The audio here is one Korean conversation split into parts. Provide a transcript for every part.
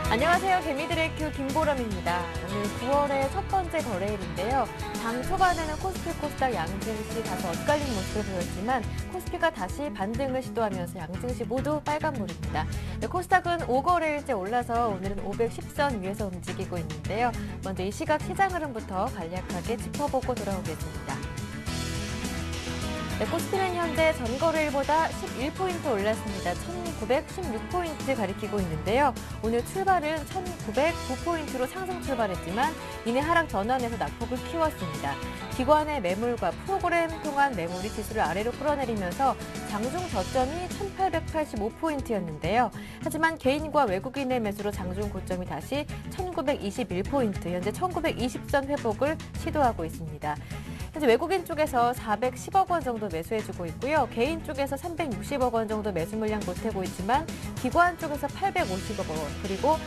안녕하세요. 개미들의 큐 김보람입니다. 오늘 9월의 첫 번째 거래일인데요. 장 초반에는 코스피 코스닥 양증시 다소 엇갈린 모습을 보였지만 코스피가 다시 반등을 시도하면서 양증시 모두 빨간불입니다. 코스닥은 5거래일째 올라서 오늘은 510선 위에서 움직이고 있는데요. 먼저 이 시각 시장 흐름부터 간략하게 짚어보고 돌아오겠습니다. 코스피는 현재 전거래일보다 11포인트 올랐습니다. 1916포인트 가리키고 있는데요. 오늘 출발은 1909포인트로 상승 출발했지만 이내 하락 전환해서 낙폭을 키웠습니다. 기관의 매물과 프로그램 통한 매물이 지수를 아래로 끌어내리면서 장중 저점이 1885포인트였는데요. 하지만 개인과 외국인의 매수로 장중 고점이 다시 1921포인트, 현재 1920선 회복을 시도하고 있습니다. 현재 외국인 쪽에서 410억 원 정도 매수해주고 있고요. 개인 쪽에서 360억 원 정도 매수 물량 보태고 있지만 기관 쪽에서 850억 원, 그리고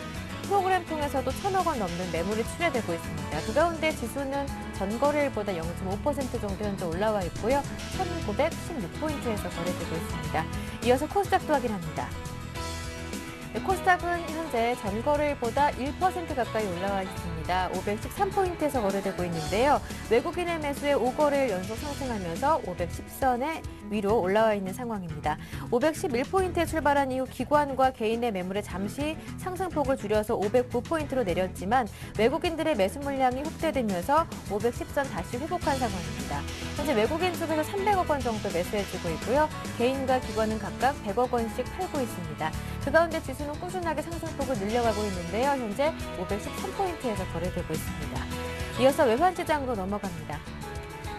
프로그램 통해서도 1,000억 원 넘는 매물이 출회되고 있습니다. 그 가운데 지수는 전거래일보다 0.5% 정도 현재 올라와 있고요. 1,916포인트에서 거래되고 있습니다. 이어서 코스닥도 확인합니다. 코스닥은 현재 전거래일보다 1% 가까이 올라와 있습니다. 513포인트에서 거래되고 있는데요. 외국인의 매수에 5거래일 연속 상승하면서 510선의 위로 올라와 있는 상황입니다. 511포인트에 출발한 이후 기관과 개인의 매물에 잠시 상승폭을 줄여서 509포인트로 내렸지만 외국인들의 매수 물량이 확대되면서 510선 다시 회복한 상황입니다. 현재 외국인 쪽에서 300억 원 정도 매수해주고 있고요. 개인과 기관은 각각 100억 원씩 팔고 있습니다. 그 가운데 지수는 꾸준하게 상승폭을 늘려가고 있는데요. 현재 513포인트에서 거래되고 있습니다. 이어서 외환시장으로 넘어갑니다.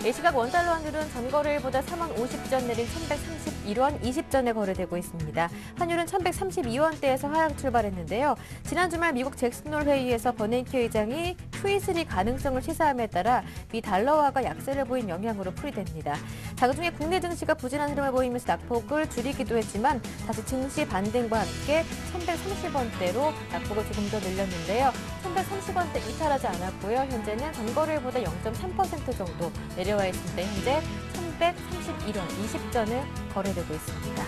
이 시각 원달러 환율은 전거래일보다 4만 50전 내린 1,131원 20전에 거래되고 있습니다. 환율은 1,132원대에서 하락 출발했는데요. 지난 주말 미국 잭슨홀 회의에서 버냉키 의장이 QE3 가능성을 시사함에 따라 미 달러화가 약세를 보인 영향으로 풀이됩니다. 장중에 국내 증시가 부진한 흐름을 보이면서 낙폭을 줄이기도 했지만 다시 증시 반등과 함께 1,130원대로 낙폭을 조금 더 늘렸는데요. 1,130원대 이탈하지 않았고요. 현재는 전거래일보다 0.3% 정도 내려와 있습니다. 현재 1,131원 20전을 거래되고 있습니다.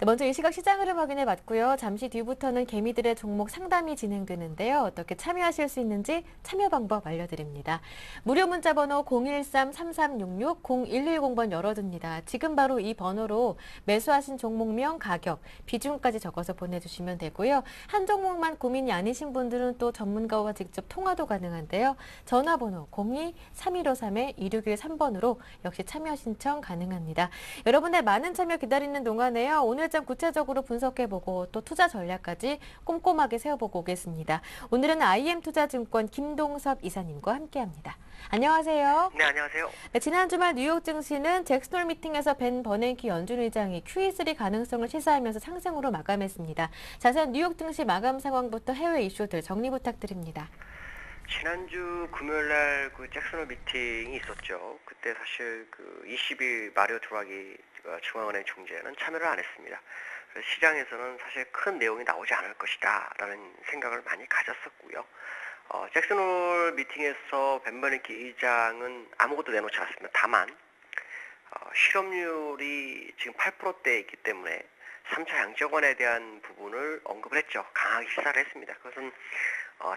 먼저 이 시각 시장 흐름 확인해 봤고요. 잠시 뒤부터는 개미들의 종목 상담이 진행되는데요. 어떻게 참여하실 수 있는지 참여 방법 알려드립니다. 무료 문자 번호 013-3366-0110번 열어둡니다. 지금 바로 이 번호로 매수하신 종목명, 가격, 비중까지 적어서 보내주시면 되고요. 한 종목만 고민이 아니신 분들은 또 전문가와 직접 통화도 가능한데요. 전화번호 02-3153-2613번으로 역시 참여 신청 가능합니다. 여러분의 많은 참여 기다리는 동안에요. 오늘 장 구체적으로 분석해보고 또 투자 전략까지 꼼꼼하게 세워보고 오겠습니다. 오늘은 IM투자증권 김동섭 이사님과 함께합니다. 안녕하세요. 네, 안녕하세요. 네, 지난 주말 뉴욕 증시는 잭슨홀 미팅에서 벤 버냉키 연준 의장이 QE3 가능성을 시사하면서 상승으로 마감했습니다. 자세한 뉴욕 증시 마감 상황부터 해외 이슈들 정리 부탁드립니다. 지난주 금요일 날 그 잭슨홀 미팅이 있었죠. 그때 사실 그 20일 마리오 드라기 중앙은행 총재는 참여를 안 했습니다. 그래서 시장에서는 사실 큰 내용이 나오지 않을 것이다 라는 생각을 많이 가졌었고요. 잭슨홀 미팅에서 벤 버냉키 의장은 아무것도 내놓지 않았습니다. 다만 실업률이 지금 8%대에 있기 때문에 3차 양적완에 대한 부분을 언급을 했죠. 강하게 시사를 했습니다. 그것은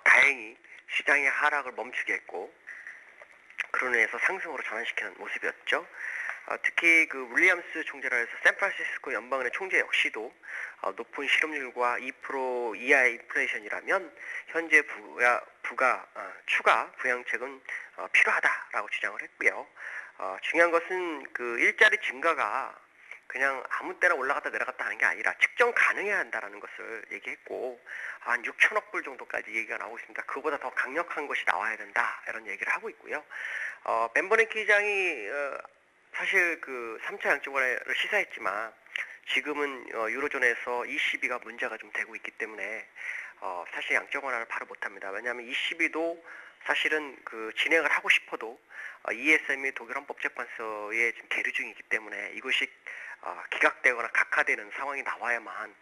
다행히 시장의 하락을 멈추게 했고 그런 의해서 상승으로 전환시키는 모습이었죠. 특히 그 윌리엄스 총재라 해서 샌프란시스코 연방은행 총재 역시도 높은 실업률과 2% 이하의 인플레이션이라면 현재 추가 부양책은 필요하다라고 주장을 했고요. 중요한 것은 그 일자리 증가가 그냥 아무 때나 올라갔다 내려갔다 하는 게 아니라 측정 가능해야 한다는 것을 얘기했고 한 6천억 불 정도까지 얘기가 나오고 있습니다. 그보다 더 강력한 것이 나와야 된다 이런 얘기를 하고 있고요. 벤 버냉키 의장이 사실 그 3차 양적완을 시사했지만 지금은 유로존에서 ECB가 문제가 좀 되고 있기 때문에 사실 양적 완화를 바로 못합니다. 왜냐하면 ECB도 사실은 그 진행을 하고 싶어도 ESM이 독일 헌법재판소에 지금 계류 중이기 때문에 이것이 기각되거나 각하되는 상황이 나와야만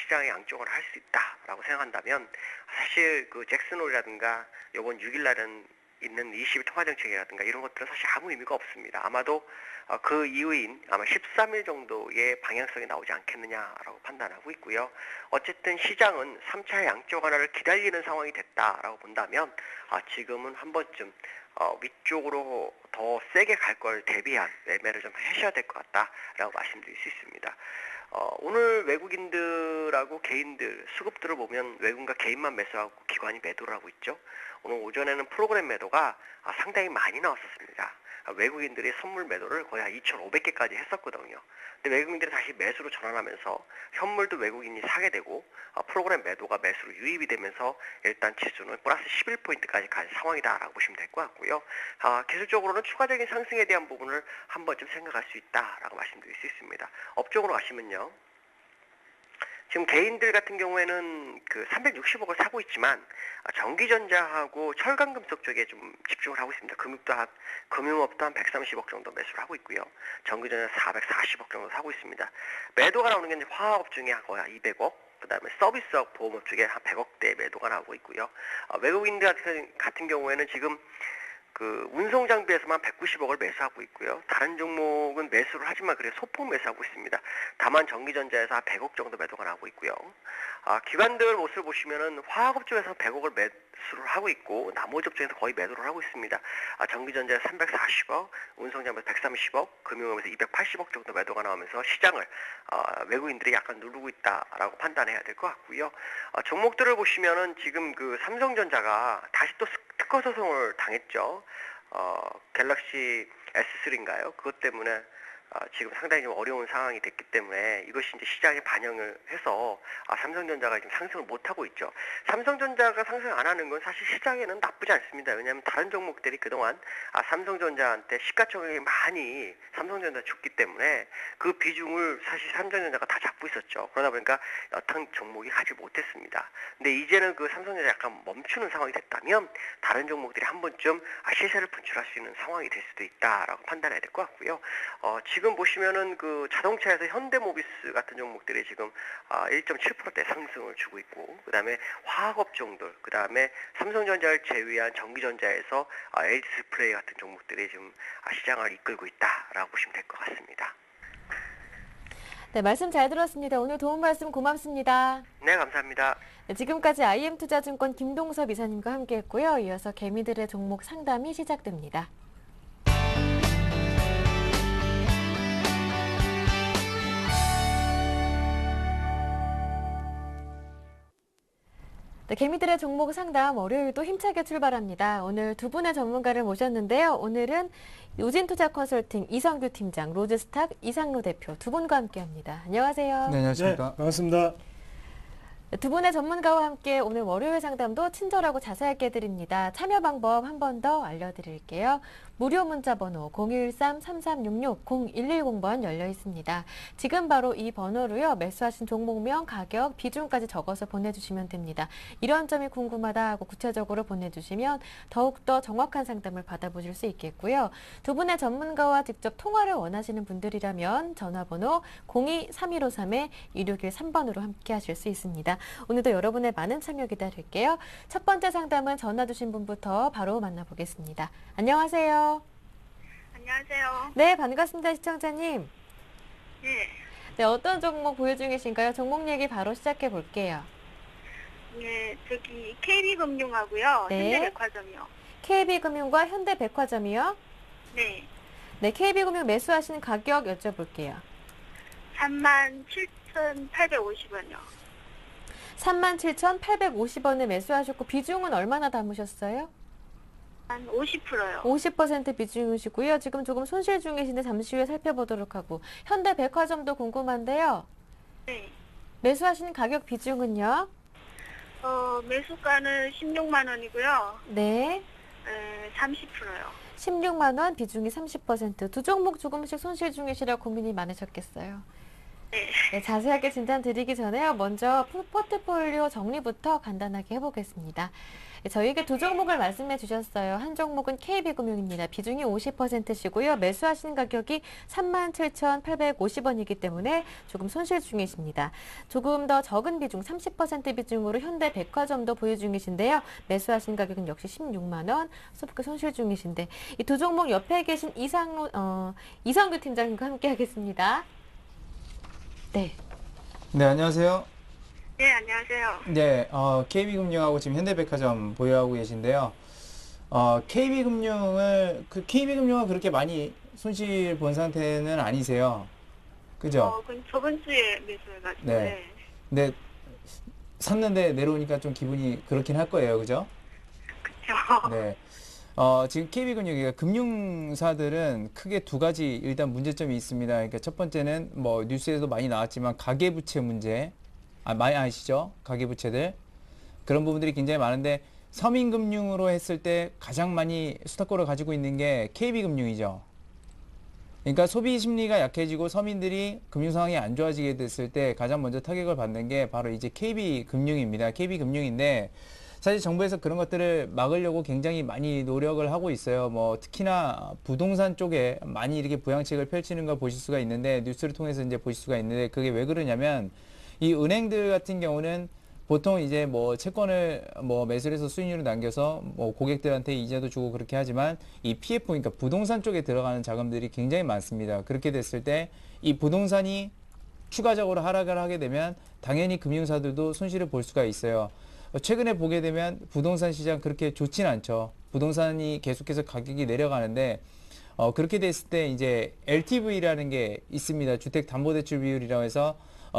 시장의 양쪽을 할 수 있다라고 생각한다면 사실 그 잭슨홀이라든가 이번 6일날은 있는 20일 통화정책이라든가 이런 것들은 사실 아무 의미가 없습니다. 아마도 그 이후인 아마 13일 정도의 방향성이 나오지 않겠느냐라고 판단하고 있고요. 어쨌든 시장은 3차 양쪽 하나를 기다리는 상황이 됐다라고 본다면 지금은 한 번쯤 위쪽으로 더 세게 갈 걸 대비한 매매를 좀 하셔야 될 것 같다라고 말씀드릴 수 있습니다. 오늘 외국인들하고 개인들 수급들을 보면 외국인과 개인만 매수하고 기관이 매도를 하고 있죠. 오늘 오전에는 프로그램 매도가 상당히 많이 나왔었습니다. 외국인들이 선물 매도를 거의 한 2,500개까지 했었거든요. 근데 외국인들이 다시 매수로 전환하면서 현물도 외국인이 사게 되고 프로그램 매도가 매수로 유입이 되면서 일단 지수는 플러스 11포인트까지 간 상황이다라고 보시면 될 것 같고요. 기술적으로는 추가적인 상승에 대한 부분을 한 번쯤 생각할 수 있다라고 말씀드릴 수 있습니다. 업종으로 가시면요. 지금 개인들 같은 경우에는 그 360억을 사고 있지만 전기전자하고 철강금속 쪽에 좀 집중을 하고 있습니다. 금융업도 한 130억 정도 매수를 하고 있고요. 전기전자 440억 정도 사고 있습니다. 매도가 나오는 게 이제 화학업 중에 거의 200억, 그 다음에 서비스업, 보험업 쪽에 한 100억대 매도가 나오고 있고요. 외국인들 같은 경우에는 지금 그 운송 장비에서만 190억을 매수하고 있고요. 다른 종목은 매수를 하지만 그래 소폭 매수하고 있습니다. 다만 전기전자에서 한 100억 정도 매도가 나오고 있고요. 기관들 모습을 보시면은 화학업 쪽에서 100억을 매수를 하고 있고 나머지 업종에서 거의 매도를 하고 있습니다. 전기전자에서 340억, 운송장비에서 130억, 금융업에서 280억 정도 매도가 나오면서 시장을 외국인들이 약간 누르고 있다라고 판단해야 될 것 같고요. 종목들을 보시면은 지금 그 삼성전자가 다시 또 특허 소송을 당했죠. 갤럭시 S3인가요? 그것 때문에 지금 상당히 좀 어려운 상황이 됐기 때문에 이것이 이제 시장에 반영을 해서 삼성전자가 지금 상승을 못하고 있죠. 삼성전자가 상승 안 하는 건 사실 시장에는 나쁘지 않습니다. 왜냐하면 다른 종목들이 그동안 삼성전자한테 시가총액이 많이 삼성전자 줬기 때문에 그 비중을 사실 삼성전자가 다 잡고 있었죠. 그러다 보니까 여탕 종목이 하지 못했습니다. 근데 이제는 그 삼성전자 약간 멈추는 상황이 됐다면 다른 종목들이 한 번쯤 시세를 분출할 수 있는 상황이 될 수도 있다라고 판단해야 될 것 같고요. 지금 보시면은 그 자동차에서 현대모비스 같은 종목들이 지금 1.7%대 상승을 주고 있고, 그 다음에 화학업종들, 그 다음에 삼성전자를 제외한 전기전자에서 LG 디스플레이 같은 종목들이 지금 시장을 이끌고 있다라고 보시면 될 것 같습니다. 네, 말씀 잘 들었습니다. 오늘 도움 말씀 고맙습니다. 네, 감사합니다. 네, 지금까지 IM투자증권 김동섭 이사님과 함께했고요. 이어서 개미들의 종목 상담이 시작됩니다. 네, 개미들의 종목 상담 월요일도 힘차게 출발합니다. 오늘 두 분의 전문가를 모셨는데요. 오늘은 요진투자컨설팅 이성규 팀장, 로즈스탁 이상로 대표 두 분과 함께합니다. 안녕하세요. 네, 안녕하십니까. 네, 반갑습니다. 두 분의 전문가와 함께 오늘 월요일 상담도 친절하고 자세하게 해드립니다. 참여 방법 한 번 더 알려드릴게요. 무료 문자 번호 013-3366-0110번 열려 있습니다. 지금 바로 이 번호로요. 매수하신 종목명, 가격, 비중까지 적어서 보내주시면 됩니다. 이런 점이 궁금하다 하고 구체적으로 보내주시면 더욱더 정확한 상담을 받아보실 수 있겠고요. 두 분의 전문가와 직접 통화를 원하시는 분들이라면 전화번호 02-3153-2613번으로 함께 하실 수 있습니다. 오늘도 여러분의 많은 참여 기다릴게요. 첫 번째 상담은 전화 주신 분부터 바로 만나보겠습니다. 안녕하세요. 안녕하세요. 네, 반갑습니다. 시청자님. 네, 네, 어떤 종목 보유 중이신가요? 종목 얘기 바로 시작해 볼게요. 네, 저기 KB금융하고요, 네. 현대백화점이요. KB금융과 현대백화점이요? 네, 네, KB금융 매수하시는 가격 여쭤볼게요. 37,850원이요. 37,850원에 매수하셨고 비중은 얼마나 담으셨어요? 한 50%요. 50% 비중이시고요. 지금 조금 손실 중이신데 잠시 후에 살펴보도록 하고 현대백화점도 궁금한데요. 네, 매수하시는 가격 비중은요? 매수가는 16만 원이고요. 네. 30%요. 16만 원, 비중이 30%. 두 종목 조금씩 손실 중이시라 고민이 많으셨겠어요. 네. 네, 자세하게 진단 드리기 전에요. 먼저 포트폴리오 정리부터 간단하게 해보겠습니다. 네, 저희에게 두 종목을 말씀해 주셨어요. 한 종목은 KB금융입니다. 비중이 50%시고요. 매수하시는 가격이 37,850원이기 때문에 조금 손실 중이십니다. 조금 더 적은 비중, 30% 비중으로 현대백화점도 보유 중이신데요. 매수하신 가격은 역시 16만 원, 소폭 손실 중이신데 이 두 종목 옆에 계신 이성규 팀장님과 함께 하겠습니다. 네. 네, 안녕하세요. 네, 안녕하세요. 네, KB금융하고 지금 현대백화점 보유하고 계신데요. KB금융은 그렇게 많이 손실 본 상태는 아니세요. 그죠? 그건 저번 주에 매수해가지고. 네. 네. 근데 샀는데 내려오니까 좀 기분이 그렇긴 할 거예요. 그죠? 그쵸. 네. 지금 KB금융이 금융사들은 크게 두 가지 일단 문제점이 있습니다. 그러니까 첫 번째는 뭐 뉴스에도 많이 나왔지만 가계부채 문제, 많이 아시죠? 가계부채들. 그런 부분들이 굉장히 많은데 서민금융으로 했을 때 가장 많이 수탁권을 가지고 있는 게 KB금융이죠. 그러니까 소비 심리가 약해지고 서민들이 금융 상황이 안 좋아지게 됐을 때 가장 먼저 타격을 받는 게 바로 이제 KB금융입니다. KB금융인데 사실 정부에서 그런 것들을 막으려고 굉장히 많이 노력을 하고 있어요. 뭐 특히나 부동산 쪽에 많이 이렇게 부양책을 펼치는 걸 보실 수가 있는데 뉴스를 통해서 이제 보실 수가 있는데 그게 왜 그러냐면 이 은행들 같은 경우는 보통 이제 뭐 채권을 뭐 매수를 해서 수익률을 남겨서 뭐 고객들한테 이자도 주고 그렇게 하지만 이 PF, 그러니까 부동산 쪽에 들어가는 자금들이 굉장히 많습니다. 그렇게 됐을 때 이 부동산이 추가적으로 하락을 하게 되면 당연히 금융사들도 손실을 볼 수가 있어요. 최근에 보게 되면 부동산 시장 그렇게 좋지는 않죠. 부동산이 계속해서 가격이 내려가는데 그렇게 됐을 때 이제 LTV라는 게 있습니다. 주택담보대출 비율이라고 해서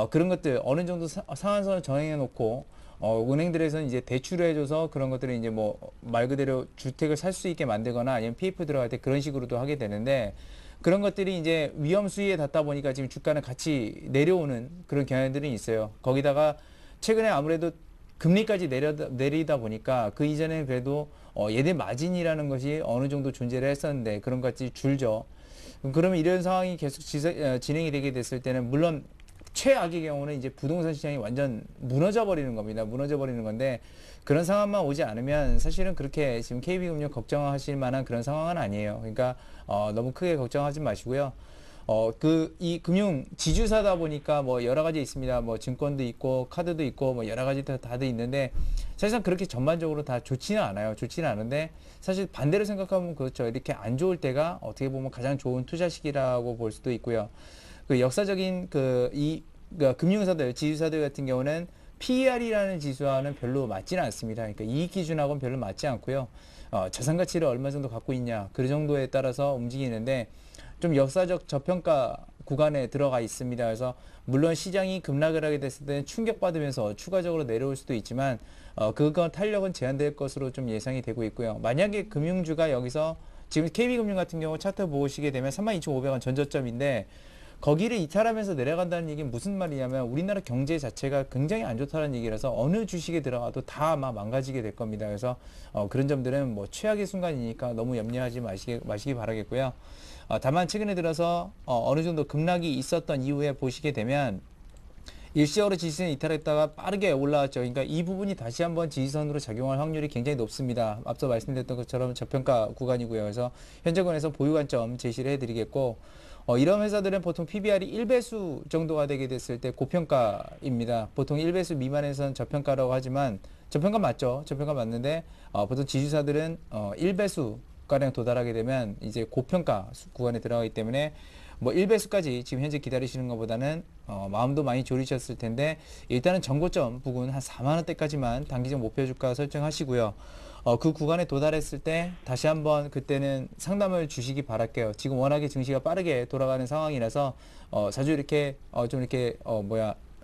그런 것들 어느 정도 상한선을 정해 놓고 은행들에서는 이제 대출을 해줘서 그런 것들을 이제 뭐 말 그대로 주택을 살 수 있게 만들거나 아니면 PF 들어갈 때 그런 식으로도 하게 되는데 그런 것들이 이제 위험 수위에 닿다 보니까 지금 주가는 같이 내려오는 그런 경향들이 있어요. 거기다가 최근에 아무래도 금리까지 내리다 보니까 그 이전에 그래도 얘네 마진이라는 것이 어느 정도 존재를 했었는데 그런 것 같이 줄죠. 그러면 이런 상황이 계속 진행이 되게 됐을 때는 물론 최악의 경우는 이제 부동산 시장이 완전 무너져 버리는 겁니다. 무너져 버리는 건데 그런 상황만 오지 않으면 사실은 그렇게 지금 KB금융 걱정하실 만한 그런 상황은 아니에요. 그러니까 너무 크게 걱정하지 마시고요. 이 금융 지주사다 보니까 뭐 여러 가지 있습니다. 뭐 증권도 있고 카드도 있고 뭐 여러 가지 다들 있는데 사실상 그렇게 전반적으로 다 좋지는 않아요. 좋지는 않은데 사실 반대로 생각하면 그렇죠. 이렇게 안 좋을 때가 어떻게 보면 가장 좋은 투자 시기라고 볼 수도 있고요. 그 역사적인 그러니까 금융사들, 지주사들 같은 경우는 PER이라는 지수와는 별로 맞지는 않습니다. 그러니까 이익 기준하고는 별로 맞지 않고요. 자산 가치를 얼마 정도 갖고 있냐 그 정도에 따라서 움직이는데 좀 역사적 저평가 구간에 들어가 있습니다. 그래서 물론 시장이 급락을 하게 됐을 때는 충격받으면서 추가적으로 내려올 수도 있지만 그거 탄력은 제한될 것으로 좀 예상이 되고 있고요. 만약에 금융주가 여기서 지금 KB금융 같은 경우 차트 보시게 되면 32,500원 전저점인데 거기를 이탈하면서 내려간다는 얘기는 무슨 말이냐면 우리나라 경제 자체가 굉장히 안 좋다는 얘기라서 어느 주식에 들어가도 다 아마 망가지게 될 겁니다. 그래서 그런 점들은 뭐 최악의 순간이니까 너무 염려하지 마시기 바라겠고요. 다만 최근에 들어서 어느 정도 급락이 있었던 이후에 보시게 되면 일시적으로 지지선 이탈했다가 빠르게 올라왔죠. 그러니까 이 부분이 다시 한번 지지선으로 작용할 확률이 굉장히 높습니다. 앞서 말씀드렸던 것처럼 저평가 구간이고요. 그래서 현재권에서 보유 관점 제시를 해드리겠고 이런 회사들은 보통 PBR이 1배수 정도가 되게 됐을 때 고평가입니다. 보통 1배수 미만에서는 저평가라고 하지만 저평가 맞죠? 저평가 맞는데 보통 지주사들은 1배수 가량 도달하게 되면 이제 고평가 구간에 들어가기 때문에 뭐 1배수까지 지금 현재 기다리시는 것보다는 마음도 많이 졸이셨을 텐데 일단은 전고점 부근 한 4만 원대까지만 단기적 목표 주가 설정하시고요. 그 구간에 도달했을 때 다시 한번 그때는 상담을 주시기 바랄게요. 지금 워낙에 증시가 빠르게 돌아가는 상황이라서 자주 이렇게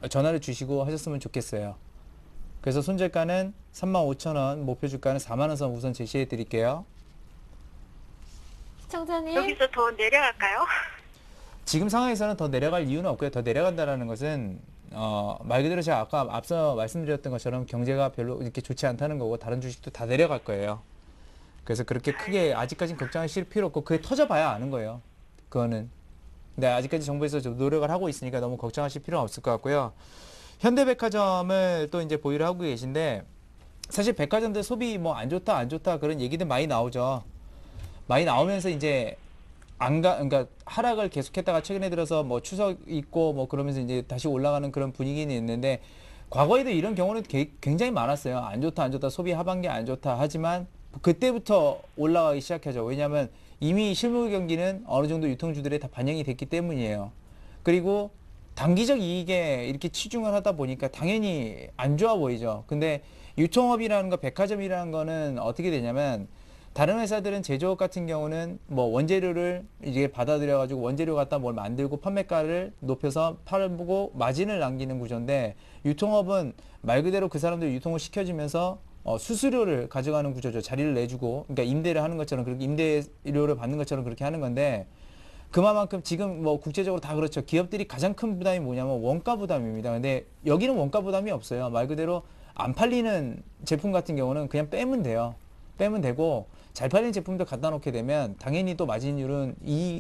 전화를 주시고 하셨으면 좋겠어요. 그래서 손절가는 35,000원, 목표 주가는 4만 원 선 우선 제시해 드릴게요. 시청자님. 여기서 더 내려갈까요? 지금 상황에서는 더 내려갈 이유는 없고요. 더 내려간다라는 것은 말 그대로 제가 아까 앞서 말씀드렸던 것처럼 경제가 별로 이렇게 좋지 않다는 거고 다른 주식도 다 내려갈 거예요. 그래서 그렇게 크게 아직까지는 걱정하실 필요 없고 그게 터져봐야 아는 거예요. 그거는. 근데 아직까지 정부에서 좀 노력을 하고 있으니까 너무 걱정하실 필요는 없을 것 같고요. 현대백화점을 또 이제 보유를 하고 계신데 사실 백화점들 소비 뭐 안 좋다 안 좋다 그런 얘기들 많이 나오죠. 많이 나오면서 이제 그러니까 하락을 계속했다가 최근에 들어서 뭐 추석 있고 뭐 그러면서 이제 다시 올라가는 그런 분위기는 있는데 과거에도 이런 경우는 굉장히 많았어요. 안 좋다 안 좋다 소비 하반기 안 좋다 하지만 그때부터 올라가기 시작하죠. 왜냐하면 이미 실물 경기는 어느 정도 유통주들에 다 반영이 됐기 때문이에요. 그리고 단기적 이익에 이렇게 치중을 하다 보니까 당연히 안 좋아 보이죠. 근데 유통업이라는 거, 백화점이라는 거는 어떻게 되냐면 다른 회사들은 제조업 같은 경우는 뭐 원재료를 이제 받아들여가지고 원재료 갖다 뭘 만들고 판매가를 높여서 팔고 마진을 남기는 구조인데 유통업은 말 그대로 그 사람들 유통을 시켜주면서 수수료를 가져가는 구조죠. 자리를 내주고, 그러니까 임대를 하는 것처럼 그렇게 임대료를 받는 것처럼 그렇게 하는 건데 그만큼 지금 뭐 국제적으로 다 그렇죠. 기업들이 가장 큰 부담이 뭐냐면 원가 부담입니다. 근데 여기는 원가 부담이 없어요. 말 그대로 안 팔리는 제품 같은 경우는 그냥 빼면 돼요. 빼면 되고 잘 팔리는 제품도 갖다 놓게 되면 당연히 또 마진율은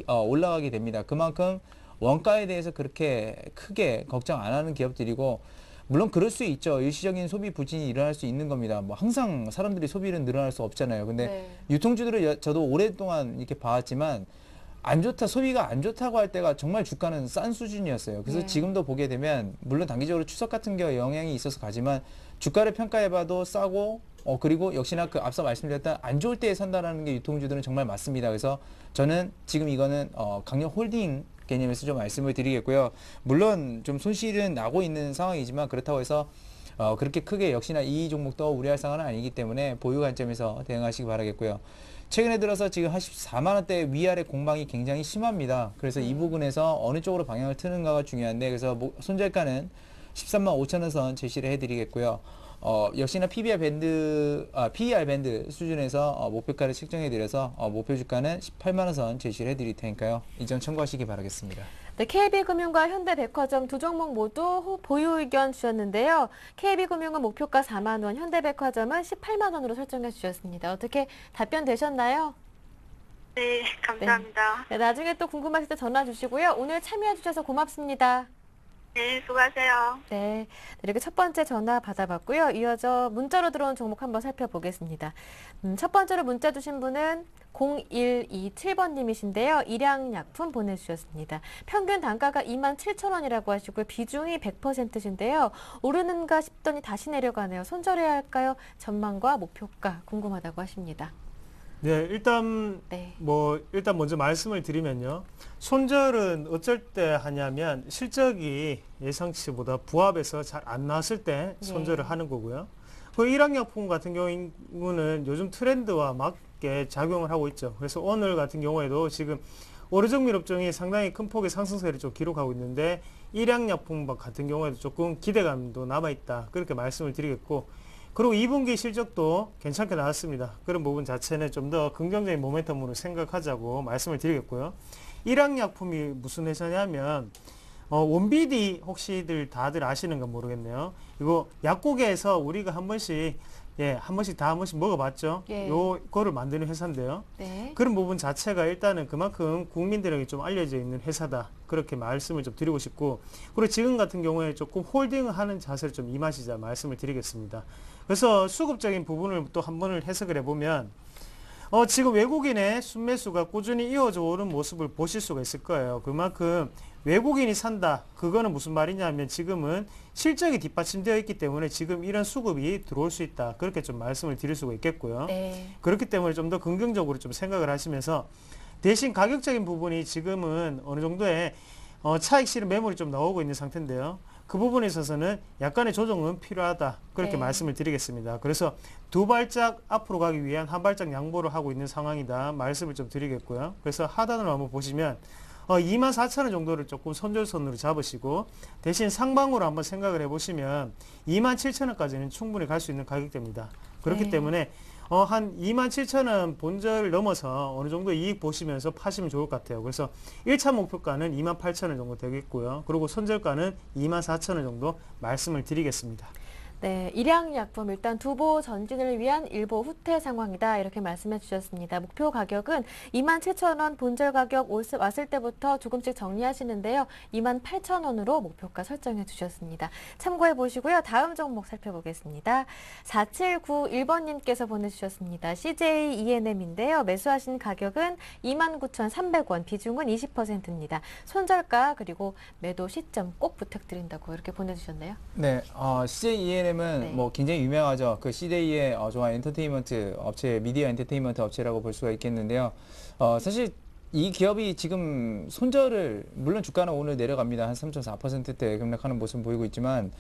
올라가게 됩니다. 그만큼 원가에 대해서 그렇게 크게 걱정 안 하는 기업들이고 물론 그럴 수 있죠. 일시적인 소비 부진이 일어날 수 있는 겁니다. 뭐 항상 사람들이 소비는 늘어날 수 없잖아요. 근데 네. 유통주들을 저도 오랫동안 이렇게 봐왔지만 안 좋다, 소비가 안 좋다고 할 때가 정말 주가는 싼 수준이었어요. 그래서 네. 지금도 보게 되면 물론 단기적으로 추석 같은 게 영향이 있어서 가지만 주가를 평가해봐도 싸고 그리고 역시나 그 앞서 말씀드렸던 안 좋을 때에 산다라는 게 유통주들은 정말 맞습니다. 그래서 저는 지금 이거는 강력 홀딩 개념에서 좀 말씀을 드리겠고요. 물론 좀 손실은 나고 있는 상황이지만 그렇다고 해서 그렇게 크게 역시나 이 종목도 우려할 상황은 아니기 때문에 보유 관점에서 대응하시기 바라겠고요. 최근에 들어서 지금 한 14만 원대 위아래 공방이 굉장히 심합니다. 그래서 이 부분에서 어느 쪽으로 방향을 트는가가 중요한데 그래서 손절가는 13만 5천 원 선 제시를 해드리겠고요. 역시나 PBR 밴드 수준에서 목표가를 책정해 드려서 목표 주가는 18만 원 선 제시를 해드릴 테니까요. 이 점 참고하시기 바라겠습니다. 네, KB금융과 현대백화점 두 종목 모두 보유 의견 주셨는데요. KB금융은 목표가 4만 원, 현대백화점은 18만 원으로 설정해 주셨습니다. 어떻게 답변 되셨나요? 네, 감사합니다. 네, 나중에 또 궁금하실 때 전화 주시고요. 오늘 참여해 주셔서 고맙습니다. 네, 수고하세요. 네, 이렇게 첫 번째 전화 받아봤고요. 이어져 문자로 들어온 종목 한번 살펴보겠습니다. 첫 번째로 문자 주신 분은 0127번님이신데요. 일양약품 보내주셨습니다. 평균 단가가 27,000원이라고 하시고 비중이 100%신데요. 오르는가 싶더니 다시 내려가네요. 손절해야 할까요? 전망과 목표가 궁금하다고 하십니다. 네, 일단 네. 일단 먼저 말씀을 드리면요. 손절은 어쩔 때 하냐면 실적이 예상치보다 부합해서 잘 안 나왔을 때 손절을 하는 거고요. 그 일양약품 같은 경우는 요즘 트렌드와 맞게 작용을 하고 있죠. 그래서 오늘 같은 경우에도 지금 오르정 밀업종이 상당히 큰 폭의 상승세를 좀 기록하고 있는데 일양약품 같은 경우에도 조금 기대감도 남아있다. 그렇게 말씀을 드리겠고 그리고 2분기 실적도 괜찮게 나왔습니다. 그런 부분 자체는 좀 더 긍정적인 모멘텀으로 생각하자고 말씀을 드리겠고요. 일양약품이 무슨 회사냐면 원비디 혹시들 다들 아시는가 모르겠네요. 이거 약국에서 우리가 한 번씩 한 번씩 먹어봤죠. 예. 요거를 만드는 회사인데요. 네. 그런 부분 자체가 일단은 그만큼 국민들에게 좀 알려져 있는 회사다. 그렇게 말씀을 좀 드리고 싶고 그리고 지금 같은 경우에 조금 홀딩을 하는 자세를 좀 임하시자 말씀을 드리겠습니다. 그래서 수급적인 부분을 또 한 번을 해석을 해보면 지금 외국인의 순매수가 꾸준히 이어져 오는 모습을 보실 수가 있을 거예요. 그만큼 외국인이 산다. 그거는 무슨 말이냐면 지금은 실적이 뒷받침되어 있기 때문에 지금 이런 수급이 들어올 수 있다. 그렇게 좀 말씀을 드릴 수가 있겠고요. 네. 그렇기 때문에 좀 더 긍정적으로 좀 생각을 하시면서 대신 가격적인 부분이 지금은 어느 정도의 차익 실현 매물이 좀 나오고 있는 상태인데요. 그 부분에 있어서는 약간의 조정은 필요하다. 그렇게 네. 말씀을 드리겠습니다. 그래서 두 발짝 앞으로 가기 위한 한 발짝 양보를 하고 있는 상황이다. 말씀을 좀 드리겠고요. 그래서 하단으로 한번 보시면 24,000원 정도를 조금 선절선으로 잡으시고 대신 상방으로 한번 생각을 해보시면 27,000원까지는 충분히 갈 수 있는 가격대입니다. 그렇기 네. 때문에 한 27,000원 본절 넘어서 어느 정도 이익 보시면서 파시면 좋을 것 같아요. 그래서 1차 목표가는 28,000원 정도 되겠고요. 그리고 선절가는 24,000원 정도 말씀을 드리겠습니다. 네, 일양약품 일단 두보 전진을 위한 일보 후퇴 상황이다 이렇게 말씀해 주셨습니다. 목표 가격은 27,000원 본절 가격 왔을 때부터 조금씩 정리하시는데요. 28,000원으로 목표가 설정해 주셨습니다. 참고해 보시고요. 다음 종목 살펴보겠습니다. 4791번님께서 보내주셨습니다. CJ ENM인데요. 매수하신 가격은 29,300원, 비중은 20%입니다. 손절가 그리고 매도 시점 꼭 부탁드린다고 이렇게 보내주셨네요. 네, CJ ENM은 네. 뭐 굉장히 유명하죠. 그 CJ의 종합 엔터테인먼트 업체, 미디어 엔터테인먼트 업체라고 볼 수가 있겠는데요. 사실 이 기업이 지금 손절을, 물론 주가는 오늘 내려갑니다. 한 3.4%대 급락하는 모습 보이고 있지만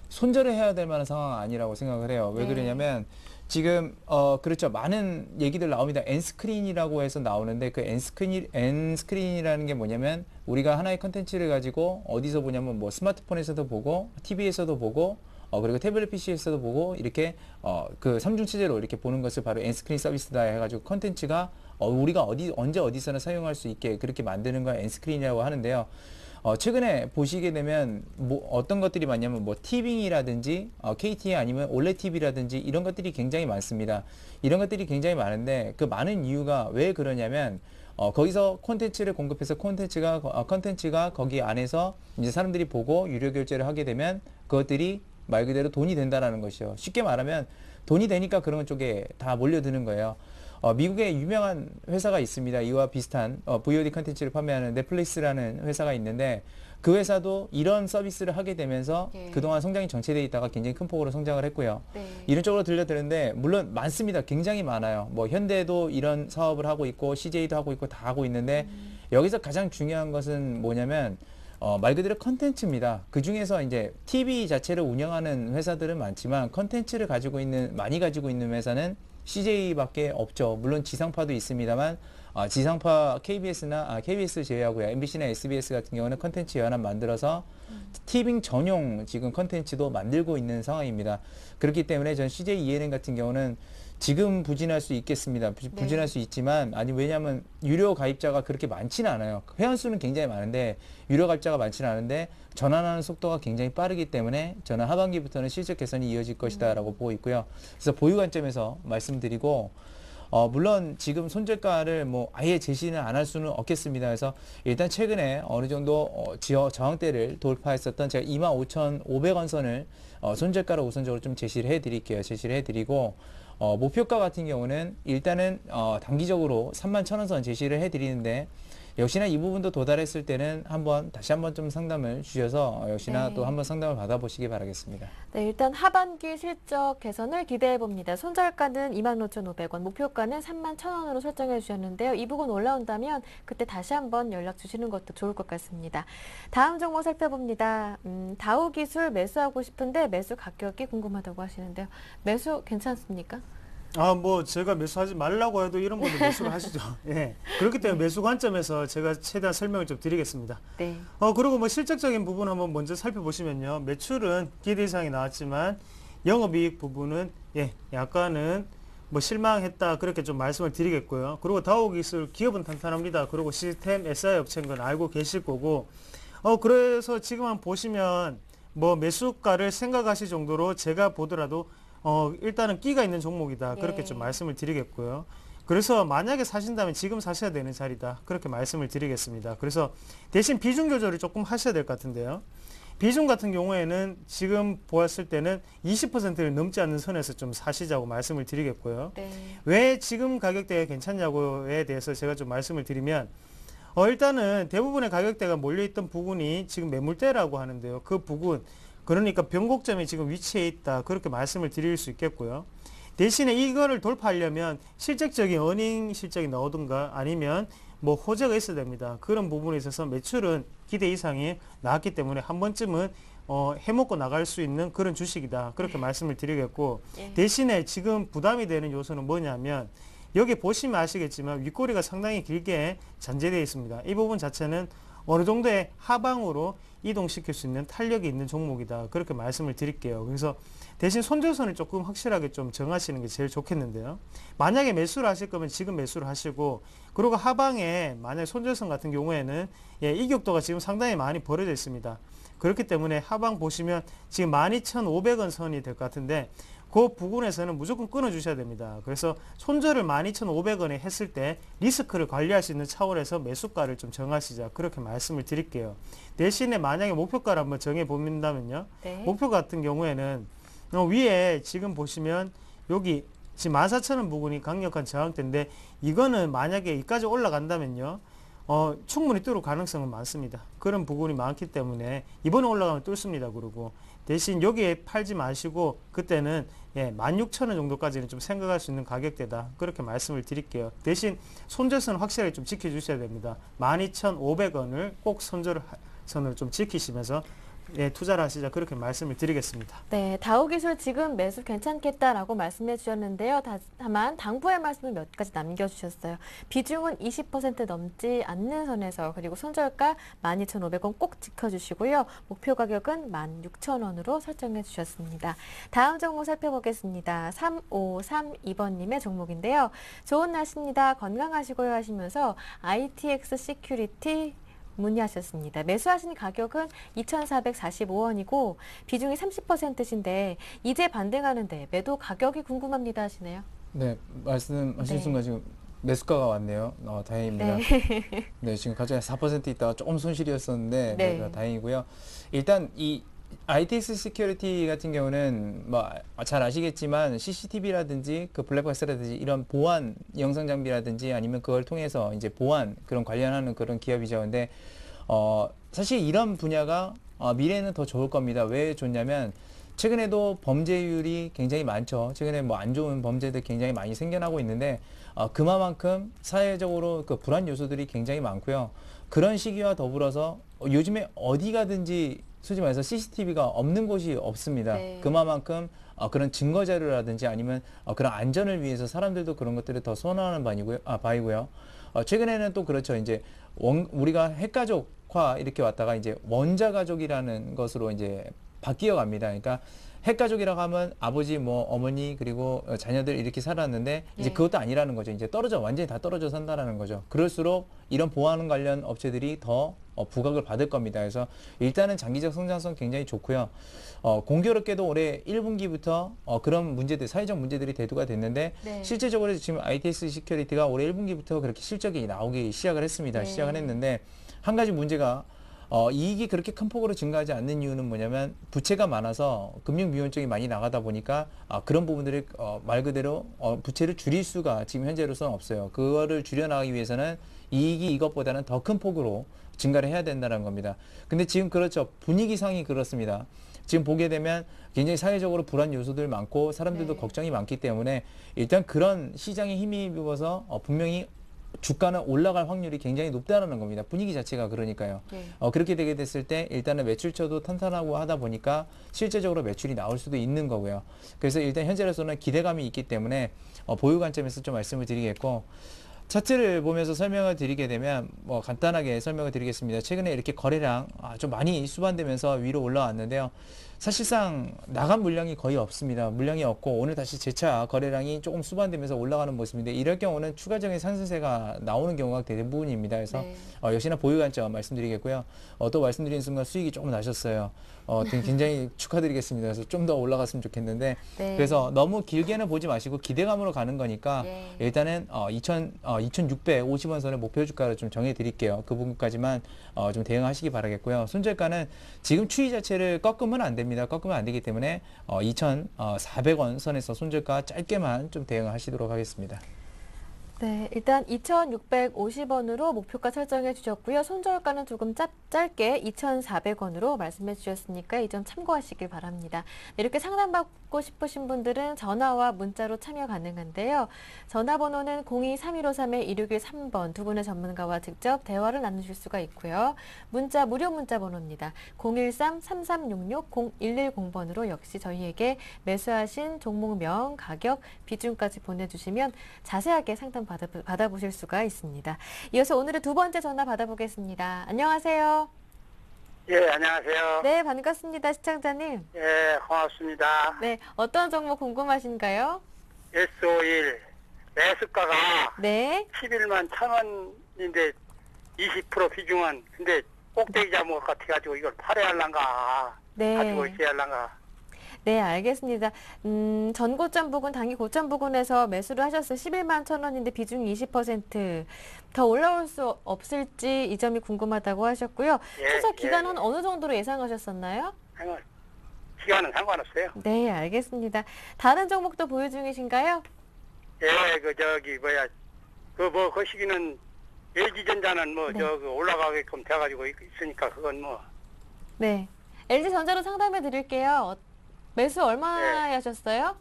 손절을 해야 될 만한 상황은 아니라고 생각을 해요. 왜 네. 그러냐면 지금 그렇죠. 많은 얘기들 나옵니다. N스크린이라고 해서 나오는데 그 N스크린이라는 게 뭐냐면 우리가 하나의 컨텐츠를 가지고 어디서 보냐면 뭐 스마트폰에서도 보고 TV에서도 보고 그리고 태블릿 PC에서도 보고 이렇게 그 삼중체제로 이렇게 보는 것을 바로 N스크린 서비스다 해가지고 컨텐츠가 우리가 언제 어디서나 사용할 수 있게 그렇게 만드는 걸 N스크린이라고 하는데요. 최근에 보시게 되면 뭐 어떤 것들이 많냐면 뭐 티빙이라든지 KT 아니면 올레드 TV라든지 이런 것들이 굉장히 많습니다. 이런 것들이 굉장히 많은데 그 많은 이유가 왜 그러냐면 거기서 콘텐츠를 공급해서 컨텐츠가 거기 안에서 이제 사람들이 보고 유료 결제를 하게 되면 그것들이 말 그대로 돈이 된다라는 것이요. 쉽게 말하면 돈이 되니까 그런 쪽에 다 몰려드는 거예요. 미국에 유명한 회사가 있습니다. 이와 비슷한 VOD 컨텐츠를 판매하는 넷플릭스라는 회사가 있는데 그 회사도 이런 서비스를 하게 되면서 예. 그동안 성장이 정체되어 있다가 굉장히 큰 폭으로 성장을 했고요. 네. 이런 쪽으로 들려드는데 물론 많습니다. 굉장히 많아요. 뭐 현대도 이런 사업을 하고 있고 CJ도 하고 있고 다 하고 있는데 여기서 가장 중요한 것은 뭐냐면 말 그대로 컨텐츠입니다. 그 중에서 이제 TV 자체를 운영하는 회사들은 많지만 컨텐츠를 많이 가지고 있는 회사는 CJ밖에 없죠. 물론 지상파도 있습니다만 지상파 KBS 제외하고요. MBC나 SBS 같은 경우는 컨텐츠 연합 만들어서 티빙 전용 지금 컨텐츠도 만들고 있는 상황입니다. 그렇기 때문에 전 CJ ENM 같은 경우는 지금 부진할 수 있겠습니다. 부진할 수 있지만 왜냐하면 유료 가입자가 그렇게 많지는 않아요. 회원 수는 굉장히 많은데 유료 가입자가 많지는 않은데 전환하는 속도가 굉장히 빠르기 때문에 저는 하반기부터는 실적 개선이 이어질 것이다라고 보고 있고요. 그래서 보유 관점에서 말씀드리고 물론 지금 손절가를 뭐 아예 제시는 안 할 수는 없겠습니다. 그래서 일단 최근에 어느 정도 저항대를 돌파했었던 제가 25,500원 선을 손절가로 우선적으로 좀 제시를 해드릴게요. 제시를 해드리고 목표가 같은 경우는 일단은 단기적으로 31,000원 선 제시를 해드리는데 역시나 이 부분도 도달했을 때는 다시 한번 좀 상담을 주셔서 역시나 네. 또 한번 상담을 받아보시기 바라겠습니다. 네, 일단 하반기 실적 개선을 기대해 봅니다. 손절가는 25,500원, 목표가는 31,000원으로 설정해 주셨는데요. 이 부분 올라온다면 그때 다시 한번 연락 주시는 것도 좋을 것 같습니다. 다음 종목 살펴봅니다. 다우기술 매수하고 싶은데 매수 가격이 궁금하다고 하시는데요. 매수 괜찮습니까? 뭐 제가 매수하지 말라고 해도 이런 분들 매수를 하시죠. 예. 그렇기 때문에 매수 관점에서 제가 최대한 설명을 좀 드리겠습니다. 네. 그리고 뭐 실적적인 부분 한번 먼저 살펴보시면요. 매출은 기대 이상이 나왔지만 영업이익 부분은 약간은 뭐 실망했다 그렇게 좀 말씀을 드리겠고요. 그리고 다우기술 기업은 탄탄합니다. 그리고 시스템 SI 업체인 건 알고 계실 거고 그래서 지금 한번 보시면 뭐 매수가를 생각하실 정도로 제가 보더라도 일단은 끼가 있는 종목이다. 그렇게 좀 말씀을 드리겠고요. 그래서 만약에 사신다면 지금 사셔야 되는 자리다. 그렇게 말씀을 드리겠습니다. 그래서 대신 비중 조절을 조금 하셔야 될 것 같은데요. 비중 같은 경우에는 지금 보았을 때는 20%를 넘지 않는 선에서 좀 사시자고 말씀을 드리겠고요. 네. 왜 지금 가격대가 괜찮냐고에 대해서 제가 좀 말씀을 드리면 일단은 대부분의 가격대가 몰려있던 부분이 지금 매물대라고 하는데요. 그 부분 그러니까 변곡점이 지금 위치해 있다. 그렇게 말씀을 드릴 수 있겠고요. 대신에 이거를 돌파하려면 실적적인 어닝 실적이 나오든가 아니면 뭐 호재가 있어야 됩니다. 그런 부분에 있어서 매출은 기대 이상이 나왔기 때문에 한 번쯤은 해먹고 나갈 수 있는 그런 주식이다. 그렇게 말씀을 드리겠고 대신에 지금 부담이 되는 요소는 뭐냐면 여기 보시면 아시겠지만 윗꼬리가 상당히 길게 잔재되어 있습니다. 이 부분 자체는 어느 정도의 하방으로 이동시킬 수 있는 탄력이 있는 종목이다. 그렇게 말씀을 드릴게요. 그래서 대신 손절선을 조금 확실하게 좀 정하시는 게 제일 좋겠는데요. 만약에 매수를 하실 거면 지금 매수를 하시고, 그리고 하방에 만약에 손절선 같은 경우에는 이격도가 지금 상당히 많이 벌어져 있습니다. 그렇기 때문에 하방 보시면 지금 12,500원 선이 될 것 같은데, 그 부분에서는 무조건 끊어 주셔야 됩니다. 그래서 손절을 12,500원에 했을 때 리스크를 관리할 수 있는 차원에서 매수가를 좀 정하시자, 그렇게 말씀을 드릴게요. 대신에 만약에 목표가를 한번 정해 본다면요. 네. 목표 같은 경우에는 위에 지금 보시면 여기 지금 14,000원 부분이 강력한 저항대인데, 이거는 만약에 여기까지 올라간다면요, 충분히 뚫을 가능성은 많습니다. 그런 부분이 많기 때문에 이번에 올라가면 뚫습니다. 그러고 대신 여기에 팔지 마시고 그때는 16,000원 정도까지는 좀 생각할 수 있는 가격대다, 그렇게 말씀을 드릴게요. 대신 손절선 확실하게 좀 지켜주셔야 됩니다. 12,500원을 꼭 손절선을 좀 지키시면서 투자를 하시자, 그렇게 말씀을 드리겠습니다. 네, 다우기술 지금 매수 괜찮겠다라고 말씀해 주셨는데요. 다만 당부의 말씀을 몇 가지 남겨주셨어요. 비중은 20% 넘지 않는 선에서, 그리고 손절가 12,500원 꼭 지켜주시고요. 목표 가격은 16,000원으로 설정해 주셨습니다. 다음 종목 살펴보겠습니다. 3532번님의 종목인데요. 좋은 날씨입니다. 건강하시고요 하시면서 ITX 시큐리티 문의하셨습니다. 매수하신 가격은 2,445원이고 비중이 30%신데 이제 반등하는데 매도 가격이 궁금합니다 하시네요. 네, 말씀하신 네. 순간 지금 매수가가 왔네요. 다행입니다. 네. 네, 지금 가져야 4% 있다가 조금 손실이었었는데 네. 다행이고요. 일단 이 ITX 시큐리티 같은 경우는 뭐 잘 아시겠지만 CCTV라든지 그 블랙박스라든지 이런 보안 영상 장비라든지 아니면 그걸 통해서 이제 보안 그런 관련하는 그런 기업이죠. 근데 사실 이런 분야가 미래에는 더 좋을 겁니다. 왜 좋냐면 최근에도 범죄율이 굉장히 많죠. 최근에 뭐 안 좋은 범죄들 굉장히 많이 생겨나고 있는데 그만큼 사회적으로 그 불안 요소들이 굉장히 많고요. 그런 시기와 더불어서 요즘에 어디 가든지 솔직히 말해서 CCTV가 없는 곳이 없습니다. 네. 그만큼 그런 증거 자료라든지 아니면 그런 안전을 위해서 사람들도 그런 것들을 더 선호하는 바이고요. 최근에는 또 그렇죠. 이제 우리가 핵가족화 이렇게 왔다가 이제 원자 가족이라는 것으로 이제 바뀌어 갑니다. 그러니까 핵가족이라고 하면 아버지, 뭐 어머니 그리고 자녀들 이렇게 살았는데 이제 예. 그것도 아니라는 거죠. 이제 완전히 다 떨어져 산다라는 거죠. 그럴수록 이런 보안 관련 업체들이 더 부각을 받을 겁니다. 그래서 일단은 장기적 성장성 굉장히 좋고요. 공교롭게도 올해 1분기부터 그런 문제들, 사회적 문제들이 대두가 됐는데 네. 실제적으로 지금 ITX 시큐리티가 올해 1분기부터 그렇게 실적이 나오기 시작을 했습니다. 네. 시작을 했는데 한 가지 문제가 이익이 그렇게 큰 폭으로 증가하지 않는 이유는 뭐냐면 부채가 많아서 금융 비용 쪽이 많이 나가다 보니까 그런 부분들을 말 그대로 부채를 줄일 수가 지금 현재로서는 없어요. 그거를 줄여나가기 위해서는 이익이 이것보다는 더 큰 폭으로 증가를 해야 된다는 겁니다. 근데 지금 그렇죠. 분위기상이 그렇습니다. 지금 보게 되면 굉장히 사회적으로 불안 요소들 많고 사람들도 네. 걱정이 많기 때문에 일단 그런 시장에 힘입어서 분명히 주가는 올라갈 확률이 굉장히 높다는 겁니다. 분위기 자체가 그러니까요. 네. 그렇게 되게 됐을 때 일단은 매출처도 탄탄하고 하다 보니까 실제적으로 매출이 나올 수도 있는 거고요. 그래서 일단 현재로서는 기대감이 있기 때문에 보유 관점에서 좀 말씀을 드리겠고, 차트를 보면서 설명을 드리게 되면 뭐 간단하게 설명을 드리겠습니다. 최근에 이렇게 거래량 좀 많이 수반되면서 위로 올라왔는데요. 사실상 나간 물량이 거의 없습니다. 물량이 없고 오늘 다시 재차 거래량이 조금 수반되면서 올라가는 모습인데 이럴 경우는 추가적인 상승세가 나오는 경우가 대부분입니다. 그래서 네. 역시나 보유 관점 말씀드리겠고요. 또 말씀드린 순간 수익이 조금 나셨어요. 굉장히 축하드리겠습니다. 그래서 좀 더 올라갔으면 좋겠는데 네. 그래서 너무 길게는 보지 마시고 기대감으로 가는 거니까 네. 일단은 2,650원 선을 목표 주가를 좀 정해 드릴게요. 그 부분까지만 좀 대응하시기 바라겠고요. 손절가는 지금 추이 자체를 꺾으면 안 됩니다. 꺾으면 안 되기 때문에 2,400원 선에서 손절가 짧게만 좀 대응하시도록 하겠습니다. 네, 일단 2,650원으로 목표가 설정해 주셨고요. 손절가는 조금 짧게 2,400원으로 말씀해 주셨으니까 이 점 참고하시길 바랍니다. 이렇게 상담받고 싶으신 분들은 전화와 문자로 참여 가능한데요. 전화번호는 02-3153-1613번 두 분의 전문가와 직접 대화를 나누실 수가 있고요. 문자 무료 문자 번호입니다. 013-3366-0110번으로 역시 저희에게 매수하신 종목명, 가격, 비중까지 보내주시면 자세하게 상담 받아보실 수가 있습니다. 이어서 오늘의 두 번째 전화 받아보겠습니다. 안녕하세요. 예, 안녕하세요. 네, 반갑습니다. 시청자님. 예, 고맙습니다. 네, 어떤 종목 궁금하신가요? S51 매수가가 네. 11만 1,000원인데 20% 비중은 근데 꼭대기 잡은 것 같아가지고 이걸 팔아야 할란가 가지고 네. 있어야 할란가. 네, 알겠습니다. 전고점 부근, 단기 고점 부근에서 매수를 하셨어요. 11만 1,000원인데 비중이 20%더 올라올 수 없을지 이 점이 궁금하다고 하셨고요. 예, 추석 기간은 예. 어느 정도로 예상하셨었나요? 시간은 상관없어요. 네, 알겠습니다. 다른 종목도 보유 중이신가요? 예, 그 시기는 LG전자는 네. 올라가게끔 돼가지고 있으니까 그건 네. LG전자로 상담해 드릴게요. 매수 얼마에 네. 하셨어요?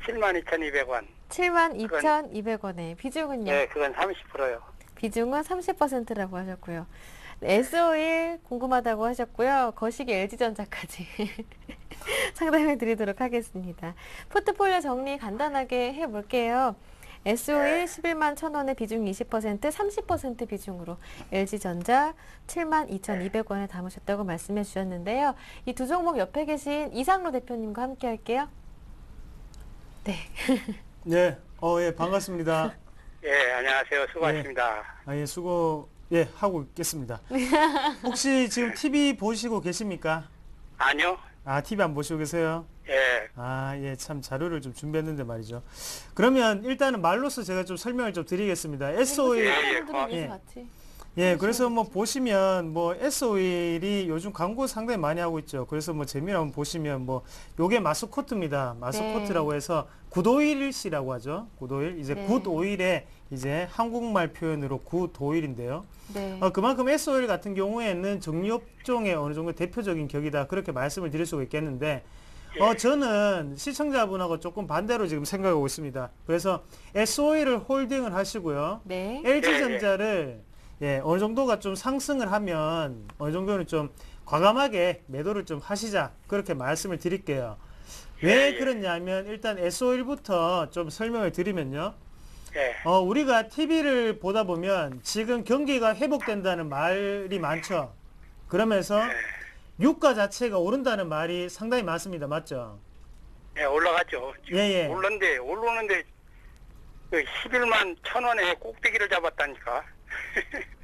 72,200원. 72,200원에 비중은요? 예, 그건 30%요. 비중은 30%라고 하셨고요. S51 궁금하다고 하셨고요. 거시기 LG전자까지 상담해 드리도록 하겠습니다. 포트폴리오 정리 간단하게 해볼게요. S51 11만 1,000원에 비중 20%, 30% 비중으로 LG전자 72,200원에 담으셨다고 말씀해 주셨는데요. 이 두 종목 옆에 계신 이상로 대표님과 함께 할게요. 네. 네, 예, 반갑습니다. 예, 안녕하세요. 수고하셨습니다. 예, 수고, 예, 하고 있겠습니다. 혹시 지금 TV 보시고 계십니까? 아니요. 아, TV 안 보시고 계세요? 예, 아, 예, 참 자료를 좀 준비했는데 말이죠. 그러면 일단은 말로서 제가 좀 설명을 좀 드리겠습니다. S51, 예, 예, 예. 같이. 예, 그래서 뭐 보시면 뭐 S51이 요즘 광고 상당히 많이 하고 있죠. 그래서 뭐 재미로 한번 보시면 뭐 요게 마스코트입니다. 마스코트라고 해서 굿오일이라고 하죠. 굿오일. 이제 네. 굿오일의 이제 한국말 표현으로 굿오일인데요. 네. 그만큼 S51 같은 경우에는 정유업종의 어느 정도 대표적인 격이다. 그렇게 말씀을 드릴 수가 있겠는데, 저는 시청자분하고 조금 반대로 지금 생각하고 있습니다. 그래서 S51을 홀딩을 하시고요. 네. LG전자를 예, 어느 정도가 좀 상승을 하면 어느 정도는 좀 과감하게 매도를 좀 하시자. 그렇게 말씀을 드릴게요. 왜 그러냐면 일단 S51부터 좀 설명을 드리면요. 예, 우리가 TV를 보다 보면 지금 경기가 회복된다는 말이 많죠. 그러면서 유가 자체가 오른다는 말이 상당히 많습니다. 맞죠? 예, 올라갔죠. 지금 예, 예. 오르는데 그 11만 1,000원에 꼭대기를 잡았다니까.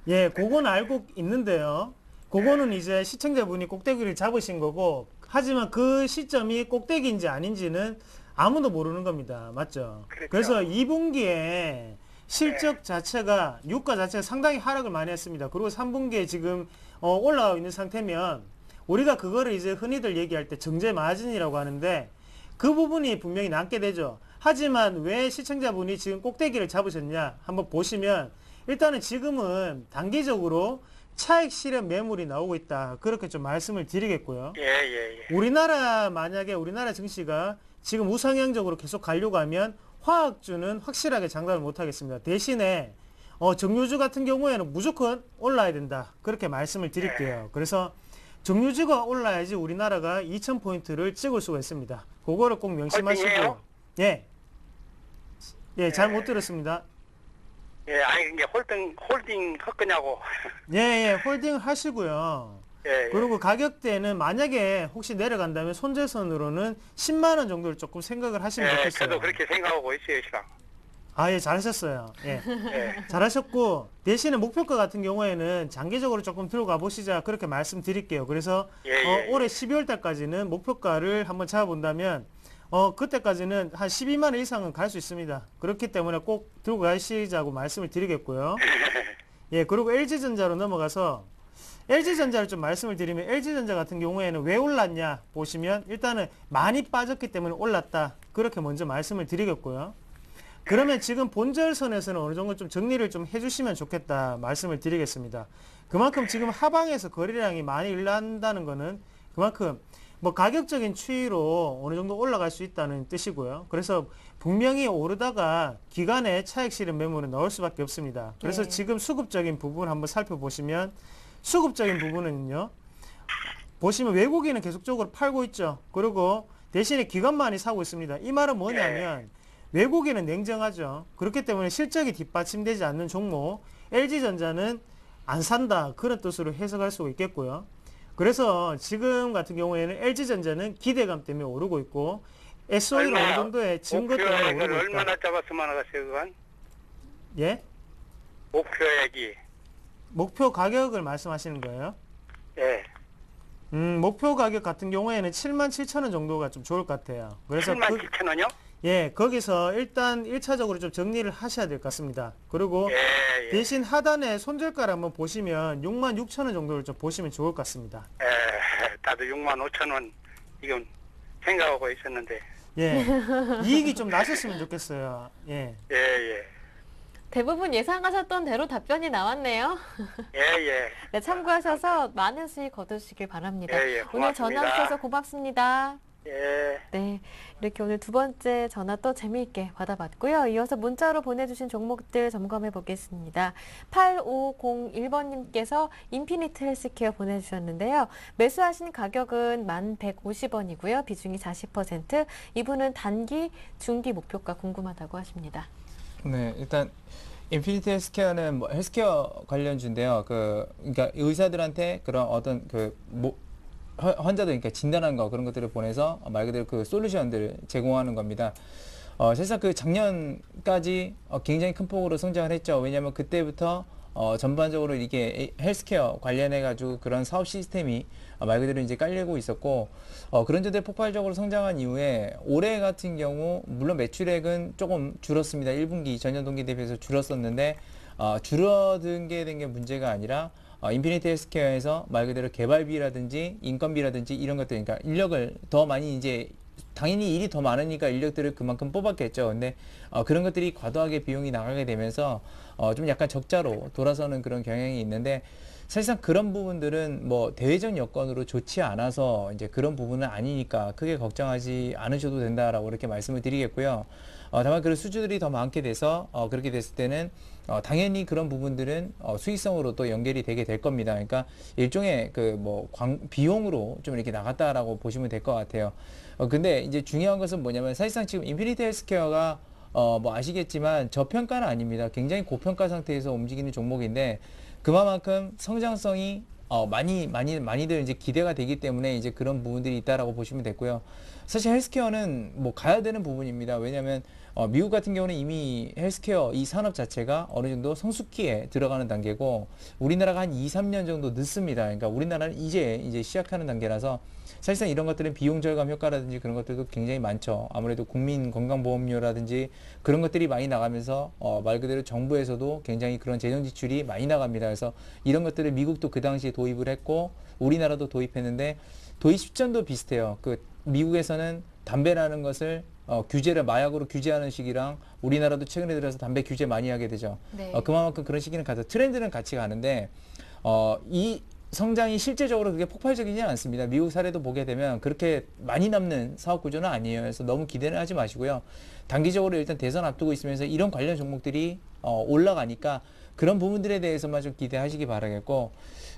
예, 그건 알고 있는데요. 그거는 이제 시청자분이 꼭대기를 잡으신 거고, 하지만 그 시점이 꼭대기인지 아닌지는 아무도 모르는 겁니다. 맞죠? 그렇죠. 그래서 2분기에 실적 자체가, 유가 자체가 상당히 하락을 많이 했습니다. 그리고 3분기에 지금 올라가고 있는 상태면, 우리가 그거를 이제 흔히들 얘기할 때 정제 마진이라고 하는데, 그 부분이 분명히 남게 되죠. 하지만 왜 시청자분이 지금 꼭대기를 잡으셨냐? 한번 보시면, 일단은 지금은 단기적으로 차익 실현 매물이 나오고 있다. 그렇게 좀 말씀을 드리겠고요. 예. 만약에 우리나라 증시가 지금 우상향적으로 계속 가려고 하면 화학주는 확실하게 장담을 못 하겠습니다. 대신에 정유주 같은 경우에는 무조건 올라야 된다. 그렇게 말씀을 드릴게요. 그래서 정유주가 올라야지 우리나라가 2,000포인트를 찍을 수가 있습니다. 그거를 꼭 명심하시고. 홀딩해요? 예, 잘 못 들었습니다. 예, 아니 이게 홀딩 할 거냐고. 예, 홀딩 하시고요. 예, 그리고 가격대는 만약에 혹시 내려간다면 손절선으로는 10만 원 정도를 조금 생각을 하시면 좋겠어요. 저도 그렇게 생각하고 있어요, 시간. 아, 예, 잘하셨어요. 예. 예, 잘하셨고, 대신에 목표가 같은 경우에는 장기적으로 조금 들고 가보시자. 그렇게 말씀드릴게요. 그래서 올해 12월 달까지는 목표가를 한번 잡아본다면, 그때까지는 한 12만 원 이상은 갈 수 있습니다. 그렇기 때문에 꼭 들고 가시자고 말씀을 드리겠고요. 예, 그리고 LG전자로 넘어가서, LG전자를 좀 말씀을 드리면, LG전자 같은 경우에는 왜 올랐냐 보시면, 일단은 많이 빠졌기 때문에 올랐다. 그렇게 먼저 말씀을 드리겠고요. 그러면 지금 본절선에서는 어느 정도 좀 정리를 좀 해주시면 좋겠다 말씀을 드리겠습니다. 그만큼 지금 하방에서 거래량이 많이 일어난다는 거는 그만큼 뭐 가격적인 추이로 어느 정도 올라갈 수 있다는 뜻이고요. 그래서 분명히 오르다가 기간에 차익 실현 매물은 나올 수밖에 없습니다. 그래서 네. 지금 수급적인 부분 한번 살펴보시면 수급적인 부분은요. 보시면 외국인은 계속적으로 팔고 있죠. 그리고 대신에 기관만이 사고 있습니다. 이 말은 뭐냐면 외국인은 냉정하죠. 그렇기 때문에 실적이 뒷받침되지 않는 종목 LG전자는 안 산다 그런 뜻으로 해석할 수가 있겠고요. 그래서 지금 같은 경우에는 LG전자는 기대감 때문에 오르고 있고 SOE는 어느 정도의 증거 때문에 오르고 있다. 얼마나 잡았으면 하겠어요, 그건? 예? 목표액이. 목표 가격을 말씀하시는 거예요? 예. 목표 가격 같은 경우에는 77,000원 정도가 좀 좋을 것 같아요. 그래서 77,000원이요? 예, 거기서 일단 1차적으로 좀 정리를 하셔야 될 것 같습니다. 그리고 예. 대신 하단에 손절가를 한번 보시면 66,000원 정도를 좀 보시면 좋을 것 같습니다. 나도 65,000원 이건 생각하고 있었는데. 예, 이익이 좀 나셨으면 좋겠어요. 예. 예. 대부분 예상하셨던 대로 답변이 나왔네요. 예. 네, 참고하셔서 많은 수익 거두시길 바랍니다. 예, 오늘 고맙습니다. 전화 주셔서 고맙습니다. 예. 네, 이렇게 오늘 두 번째 전화 또 재미있게 받아봤고요. 이어서 문자로 보내주신 종목들 점검해 보겠습니다. 8501번님께서 인피니트 헬스케어 보내주셨는데요. 매수하신 가격은 1150원이고요. 비중이 40%. 이분은 단기, 중기 목표가 궁금하다고 하십니다. 네, 일단 인피니티 헬스케어는 뭐 헬스케어 관련주인데요. 그러니까 의사들한테 그런 어떤 환자들, 그러니까 진단한 거 그런 것들을 보내서 말 그대로 그 솔루션들을 제공하는 겁니다. 사실상 그 작년까지 굉장히 큰 폭으로 성장을 했죠. 왜냐하면 그때부터 전반적으로 이게 헬스케어 관련해 가지고 그런 사업 시스템이 말 그대로 이제 깔리고 있었고 그런 데들 폭발적으로 성장한 이후에 올해 같은 경우 물론 매출액은 조금 줄었습니다. 1분기 전년 동기 대비해서 줄었었는데 줄어든 게 된 게 문제가 아니라 인피니티 헬스케어에서 말 그대로 개발비라든지 인건비라든지 이런 것들, 그러니까 인력을 더 많이 이제 당연히 일이 더 많으니까 인력들을 그만큼 뽑았겠죠. 근데 그런 것들이 과도하게 비용이 나가게 되면서 좀 약간 적자로 돌아서는 그런 경향이 있는데 사실상 그런 부분들은 뭐 대외적 여건으로 좋지 않아서 이제 그런 부분은 아니니까 크게 걱정하지 않으셔도 된다라고 이렇게 말씀을 드리겠고요. 다만 그런 수주들이 더 많게 돼서 그렇게 됐을 때는 당연히 그런 부분들은 수익성으로 또 연결이 되게 될 겁니다. 그러니까 일종의 비용으로 좀 이렇게 나갔다라고 보시면 될 것 같아요. 근데 이제 중요한 것은 뭐냐면 사실상 지금 인피니티 헬스케어가 뭐 아시겠지만 저평가는 아닙니다. 굉장히 고평가 상태에서 움직이는 종목인데 그만큼 성장성이 많이들 이제 기대가 되기 때문에 이제 그런 부분들이 있다라고 보시면 됐고요. 사실 헬스케어는 뭐 가야 되는 부분입니다. 왜냐하면 미국 같은 경우는 이미 헬스케어 이 산업 자체가 어느 정도 성숙기에 들어가는 단계고 우리나라가 한 2, 3년 정도 늦습니다. 그러니까 우리나라는 이제 시작하는 단계라서 사실상 이런 것들은 비용 절감 효과라든지 그런 것들도 굉장히 많죠. 아무래도 국민 건강보험료라든지 그런 것들이 많이 나가면서 말 그대로 정부에서도 굉장히 그런 재정 지출이 많이 나갑니다. 그래서 이런 것들을 미국도 그 당시에 도입을 했고 우리나라도 도입했는데 도입 시점도 비슷해요. 그 미국에서는 담배라는 것을 규제를 마약으로 규제하는 시기랑 우리나라도 최근에 들어서 담배 규제 많이 하게 되죠. 네. 그만큼 그런 시기는 가서 트렌드는 같이 가는데 이 성장이 실제적으로 그게 폭발적이지는 않습니다. 미국 사례도 보게 되면 그렇게 많이 남는 사업 구조는 아니에요. 그래서 너무 기대는 하지 마시고요. 단기적으로 일단 대선 앞두고 있으면서 이런 관련 종목들이 올라가니까 그런 부분들에 대해서만 좀 기대하시기 바라겠고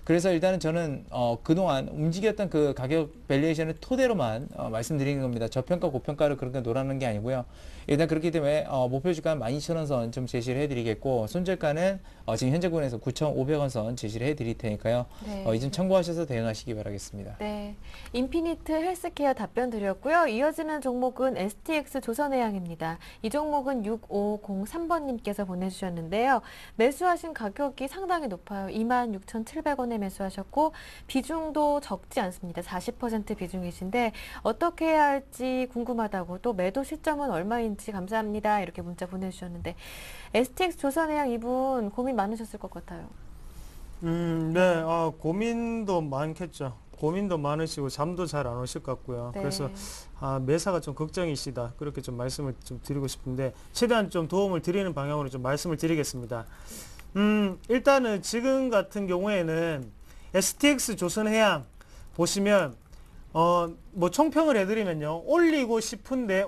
그래서 일단은 저는 그동안 움직였던 그 가격 밸류에이션을 토대로만 말씀드리는 겁니다. 저평가 고평가를 그렇게 놀아는 게 아니고요. 일단 그렇기 때문에 목표 주가는 12,000원 선 좀 제시를 해드리겠고 손절가는 지금 현재 구간에서 9,500원 선 제시를 해드릴 테니까요. 네. 이 점 참고하셔서 대응하시기 바라겠습니다. 네, 인피니트 헬스케어 답변 드렸고요. 이어지는 종목은 STX 조선해양입니다. 이 종목은 6503번님께서 보내주셨는데요. 매수하신 가격이 상당히 높아요. 26,700원에 매수하셨고 비중도 적지 않습니다. 40% 비중이신데 어떻게 해야 할지 궁금하다고 또 매도 시점은 얼마인지 감사합니다. 이렇게 문자 보내주셨는데 STX 조선해양 이분 고민 많으셨을 것 같아요. 네, 고민도 많겠죠. 고민도 많으시고 잠도 잘 안 오실 것 같고요. 네. 그래서 매사가 좀 걱정이시다. 그렇게 좀 말씀을 좀 드리고 싶은데 최대한 좀 도움을 드리는 방향으로 좀 말씀을 드리겠습니다. 일단은 지금 같은 경우에는 STX 조선해양 보시면 뭐 총평을 해드리면요. 올리고 싶은데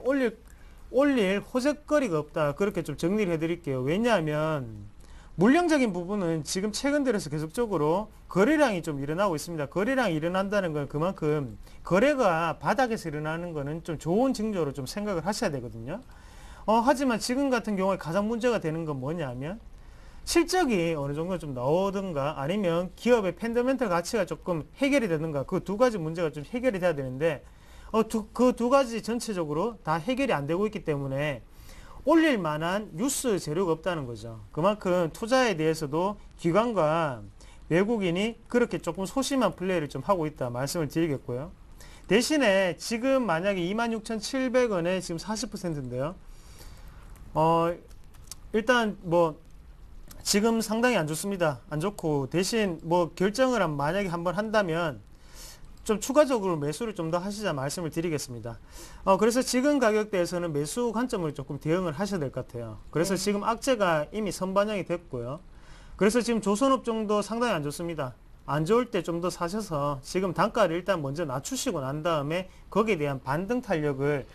올릴 호재거리가 없다. 그렇게 좀 정리를 해드릴게요. 왜냐하면 물량적인 부분은 지금 최근 들어서 계속적으로 거래량이 좀 일어나고 있습니다. 거래량이 일어난다는 건 그만큼 거래가 바닥에서 일어나는 거는 좀 좋은 징조로 좀 생각을 하셔야 되거든요. 하지만 지금 같은 경우에 가장 문제가 되는 건 뭐냐면 실적이 어느 정도 좀 나오든가 아니면 기업의 펀더멘털 가치가 조금 해결이 되든가 그 두 가지 문제가 좀 해결이 돼야 되는데 그 두 가지 전체적으로 다 해결이 안 되고 있기 때문에 올릴 만한 뉴스 재료가 없다는 거죠. 그만큼 투자에 대해서도 기관과 외국인이 그렇게 조금 소심한 플레이를 좀 하고 있다 말씀을 드리겠고요. 대신에 지금 만약에 26,700원에 지금 40%인데요. 일단 뭐 지금 상당히 안 좋습니다. 안 좋고 대신 뭐 결정을 만약에 한번 한다면 좀 추가적으로 매수를 좀 더 하시자 말씀을 드리겠습니다. 그래서 지금 가격대에서는 매수 관점을 조금 대응을 하셔야 될 것 같아요. 그래서 지금 악재가 이미 선반영이 됐고요. 그래서 지금 조선업종도 상당히 안 좋습니다. 안 좋을 때 좀 더 사셔서 지금 단가를 일단 먼저 낮추시고 난 다음에 거기에 대한 반등 탄력을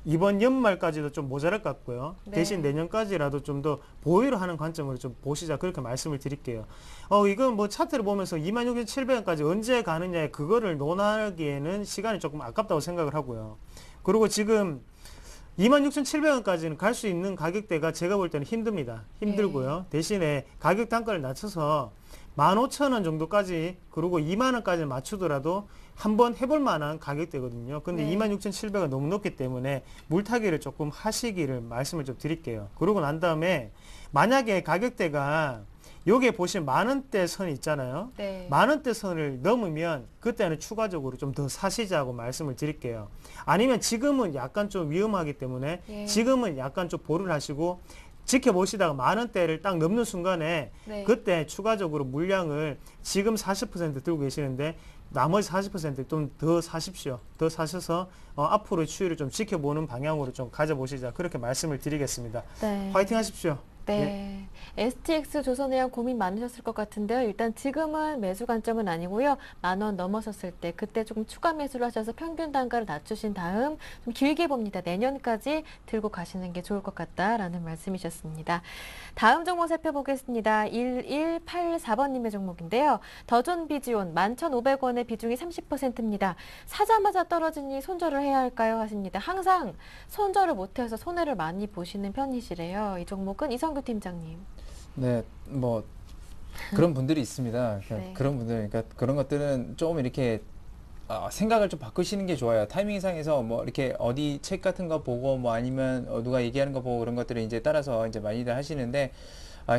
이번 연말까지도 좀 모자랄 것 같고요. 네. 대신 내년까지라도 좀 더 보유를 하는 관점으로 좀 보시자 그렇게 말씀을 드릴게요. 이건 뭐 차트를 보면서 26,700원까지 언제 가느냐에 그거를 논하기에는 시간이 조금 아깝다고 생각을 하고요. 그리고 지금 26,700원까지는 갈 수 있는 가격대가 제가 볼 때는 힘듭니다. 힘들고요. 대신에 가격 단가를 낮춰서 15,000원 정도까지 그리고 2만원까지 맞추더라도 한번 해볼 만한 가격대거든요. 근데 네. 26,700원 너무 높기 때문에 물타기를 조금 하시기를 말씀을 좀 드릴게요. 그러고 난 다음에 만약에 가격대가 여기에 보시면 만원대 선 있잖아요. 네. 만원대 선을 넘으면 그때는 추가적으로 좀 더 사시자고 말씀을 드릴게요. 아니면 지금은 약간 좀 위험하기 때문에 예. 지금은 약간 좀 보류를 하시고 지켜보시다가 만원대를 딱 넘는 순간에 네. 그때 추가적으로 물량을 지금 40% 들고 계시는데 나머지 40% 좀 더 사십시오. 더 사셔서 앞으로의 추이를 좀 지켜보는 방향으로 좀 가져보시자 그렇게 말씀을 드리겠습니다. 네. 화이팅 하십시오. 네. STX 조선해양 고민 많으셨을 것 같은데요. 일단 지금은 매수 관점은 아니고요. 10,000원 넘어섰을 때 그때 조금 추가 매수를 하셔서 평균 단가를 낮추신 다음 좀 길게 봅니다. 내년까지 들고 가시는 게 좋을 것 같다라는 말씀이셨습니다. 다음 종목 살펴보겠습니다. 1184번님의 종목인데요. 더존 비지온 11,500원의 비중이 30%입니다. 사자마자 떨어지니 손절을 해야 할까요? 하십니다. 항상 손절을 못해서 손해를 많이 보시는 편이시래요. 이 종목은 이성규 팀장님. 네, 뭐 그런 분들이 있습니다. 네. 그런 분들, 그러니까 그런 것들은 조금 이렇게 생각을 좀 바꾸시는 게 좋아요. 타이밍상에서 뭐 이렇게 어디 책 같은 거 보고 뭐 아니면 누가 얘기하는 거 보고 그런 것들을 이제 따라서 이제 많이들 하시는데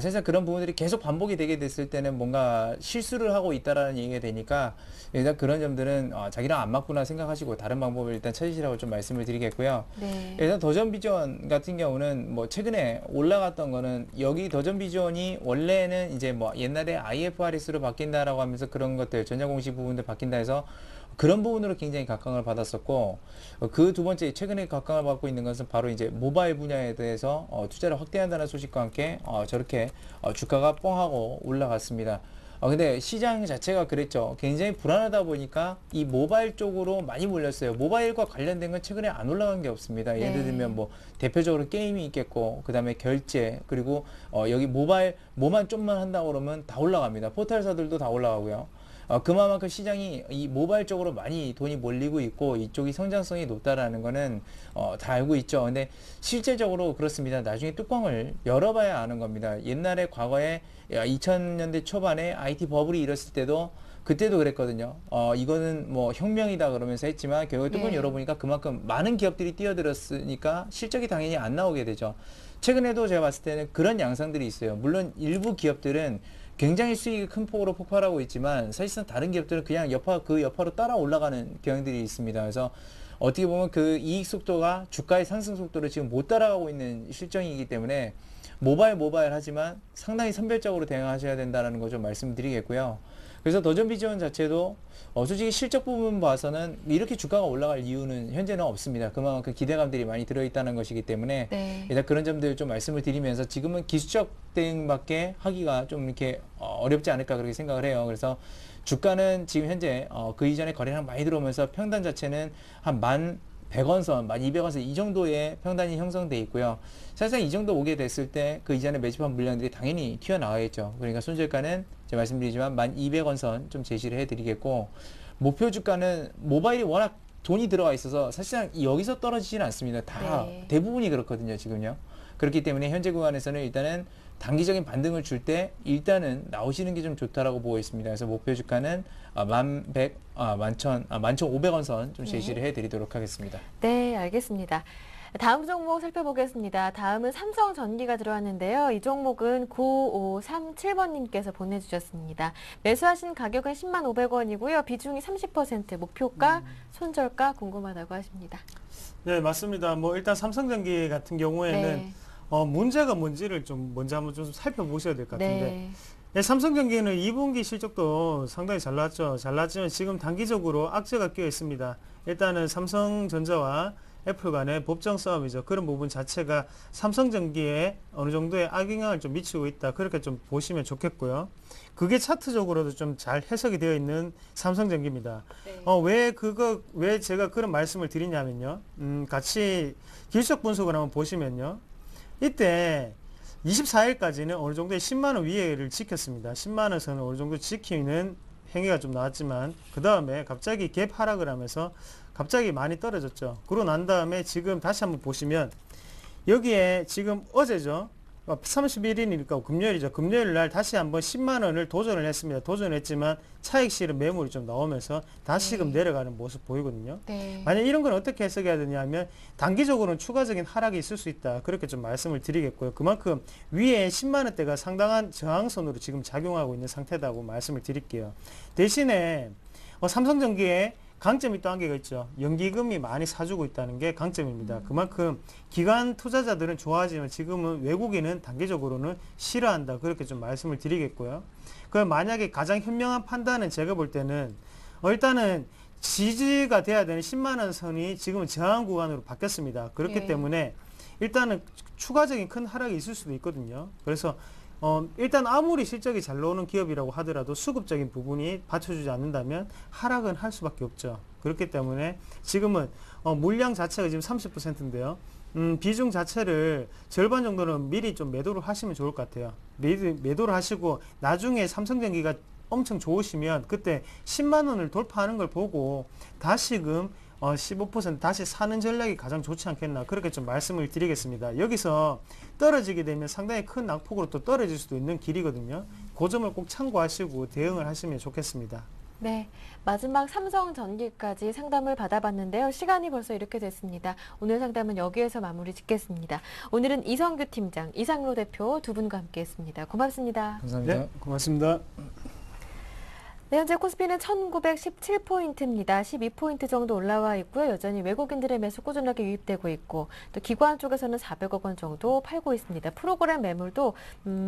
사실 그런 부분들이 계속 반복이 되게 됐을 때는 뭔가 실수를 하고 있다라는 얘기가 되니까 일단 그런 점들은 자기랑 안 맞구나 생각하시고 다른 방법을 일단 찾으시라고 좀 말씀을 드리겠고요. 네. 일단 더전비전 같은 경우는 뭐 최근에 올라갔던 거는 여기 더전비전이 원래는 이제 뭐 옛날에 IFRS로 바뀐다라고 하면서 그런 것들 전자공시 부분들 바뀐다 해서 그런 부분으로 굉장히 각광을 받았었고 그 두 번째 최근에 각광을 받고 있는 것은 바로 이제 모바일 분야에 대해서 투자를 확대한다는 소식과 함께 저렇게 주가가 뻥하고 올라갔습니다. 근데 시장 자체가 그랬죠. 굉장히 불안하다 보니까 이 모바일 쪽으로 많이 몰렸어요. 모바일과 관련된 건 최근에 안 올라간 게 없습니다. 예를 네. 들면 뭐 대표적으로 게임이 있겠고 그 다음에 결제 그리고 여기 모바일 뭐만 좀만 한다고 그러면 다 올라갑니다. 포털사들도 다 올라가고요. 그만큼 시장이 이 모바일 쪽으로 많이 돈이 몰리고 있고 이쪽이 성장성이 높다라는 거는 다 알고 있죠. 근데 실제적으로 그렇습니다. 나중에 뚜껑을 열어봐야 아는 겁니다. 옛날에 과거에 2000년대 초반에 IT 버블이 일었을 때도 그때도 그랬거든요. 이거는 뭐 혁명이다 그러면서 했지만 결국에 뚜껑 네. 열어보니까 그만큼 많은 기업들이 뛰어들었으니까 실적이 당연히 안 나오게 되죠. 최근에도 제가 봤을 때는 그런 양상들이 있어요. 물론 일부 기업들은 굉장히 수익이 큰 폭으로 폭발하고 있지만 사실상 다른 기업들은 그냥 그 여파로 따라 올라가는 경향들이 있습니다. 그래서 어떻게 보면 그 이익 속도가 주가의 상승 속도를 지금 못 따라가고 있는 실정이기 때문에 모바일 하지만 상당히 선별적으로 대응하셔야 된다는 거 좀 말씀드리겠고요. 그래서 더전비전 자체도 솔직히 실적 부분 봐서는 이렇게 주가가 올라갈 이유는 현재는 없습니다. 그만큼 기대감들이 많이 들어있다는 것이기 때문에 네. 일단 그런 점들 좀 말씀을 드리면서 지금은 기술적 대응밖에 하기가 좀 이렇게 어렵지 않을까 그렇게 생각을 해요. 그래서 주가는 지금 현재 그 이전에 거래량 많이 들어오면서 평단 자체는 한 1,100원선, 1,200원선 이 정도의 평단이 형성돼 있고요. 사실상 이 정도 오게 됐을 때 그 이전에 매집한 물량들이 당연히 튀어나가겠죠. 그러니까 손절가는 제가 말씀드리지만 1,200원선 좀 제시를 해드리겠고 목표 주가는 모바일이 워낙 돈이 들어가 있어서 사실상 여기서 떨어지지는 않습니다. 다 네. 대부분이 그렇거든요, 지금요. 그렇기 때문에 현재 구간에서는 일단은 단기적인 반등을 줄 때 일단은 나오시는 게 좀 좋다라고 보고 있습니다. 그래서 목표 주가는 11,500원 선 좀 제시를 해드리도록 하겠습니다. 네, 알겠습니다. 다음 종목 살펴보겠습니다. 다음은 삼성전기가 들어왔는데요. 이 종목은 9537번님께서 보내주셨습니다. 매수하신 가격은 10만 500원이고요. 비중이 30%, 목표가, 손절가 궁금하다고 하십니다. 네, 맞습니다. 뭐 일단 삼성전기 같은 경우에는 네. 문제가 뭔지를 좀 먼저 한번 좀 살펴보셔야 될 것 같은데 네. 네, 삼성전기는 2분기 실적도 상당히 잘 나왔죠. 잘 나왔지만 지금 단기적으로 악재가 끼어 있습니다. 일단은 삼성전자와 애플 간의 법정 싸움이죠. 그런 부분 자체가 삼성전기에 어느 정도의 악영향을 좀 미치고 있다. 그렇게 좀 보시면 좋겠고요. 그게 차트적으로도 좀 잘 해석이 되어 있는 삼성전기입니다. 네. 왜 제가 그런 말씀을 드리냐면요. 같이 기술적 분석을 한번 보시면요. 이때 24일까지는 어느 정도의 10만원 위에를 지켰습니다. 10만원 선을 어느 정도 지키는 행위가 좀 나왔지만 그 다음에 갑자기 갭 하락을 하면서 갑자기 많이 떨어졌죠. 그러고 난 다음에 지금 다시 한번 보시면 여기에 지금 어제죠. 31일이니까 금요일이죠. 금요일 날 다시 한번 10만 원을 도전을 했습니다. 도전했지만 차익 실은 매물이 좀 나오면서 다시금 내려가는 모습 보이거든요. 네. 만약 이런 건 어떻게 해석해야 되냐면 단기적으로는 추가적인 하락이 있을 수 있다. 그렇게 좀 말씀을 드리겠고요. 그만큼 위에 10만 원대가 상당한 저항선으로 지금 작용하고 있는 상태다고 말씀을 드릴게요. 대신에 삼성전기에 강점이 또 한 개가 있죠. 연기금이 많이 사주고 있다는 게 강점입니다. 그만큼 기관 투자자들은 좋아하지만 지금은 외국인은 단기적으로는 싫어한다. 그렇게 좀 말씀을 드리겠고요. 그럼 만약에 가장 현명한 판단은 제가 볼 때는 일단은 지지가 돼야 되는 10만 원 선이 지금은 저항 구간으로 바뀌었습니다. 그렇기 예. 때문에 일단은 추가적인 큰 하락이 있을 수도 있거든요. 그래서 일단 아무리 실적이 잘 나오는 기업이라고 하더라도 수급적인 부분이 받쳐주지 않는다면 하락은 할 수밖에 없죠. 그렇기 때문에 지금은 물량 자체가 지금 30%인데요. 비중 자체를 절반 정도는 미리 좀 매도를 하시면 좋을 것 같아요. 매도를 하시고 나중에 삼성전기가 엄청 좋으시면 그때 10만 원을 돌파하는 걸 보고 다시금 15% 다시 사는 전략이 가장 좋지 않겠나 그렇게 좀 말씀을 드리겠습니다. 여기서 떨어지게 되면 상당히 큰 낙폭으로 또 떨어질 수도 있는 길이거든요. 그 점을 꼭 참고하시고 대응을 하시면 좋겠습니다. 네, 마지막 삼성전기까지 상담을 받아봤는데요. 시간이 벌써 이렇게 됐습니다. 오늘 상담은 여기에서 마무리 짓겠습니다. 오늘은 이성규 팀장, 이상로 대표 두 분과 함께했습니다. 고맙습니다. 감사합니다. 네, 고맙습니다. 네, 현재 코스피는 1917포인트입니다. 12포인트 정도 올라와 있고요. 여전히 외국인들의 매수 꾸준하게 유입되고 있고 또 기관 쪽에서는 400억 원 정도 팔고 있습니다. 프로그램 매물도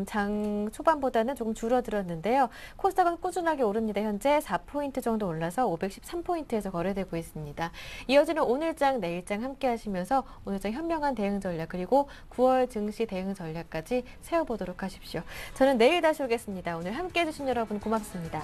장 초반보다는 조금 줄어들었는데요. 코스닥은 꾸준하게 오릅니다. 현재 4포인트 정도 올라서 513포인트에서 거래되고 있습니다. 이어지는 오늘장, 내일장 함께 하시면서 오늘장 현명한 대응 전략 그리고 9월 증시 대응 전략까지 세워보도록 하십시오. 저는 내일 다시 오겠습니다. 오늘 함께 해주신 여러분 고맙습니다.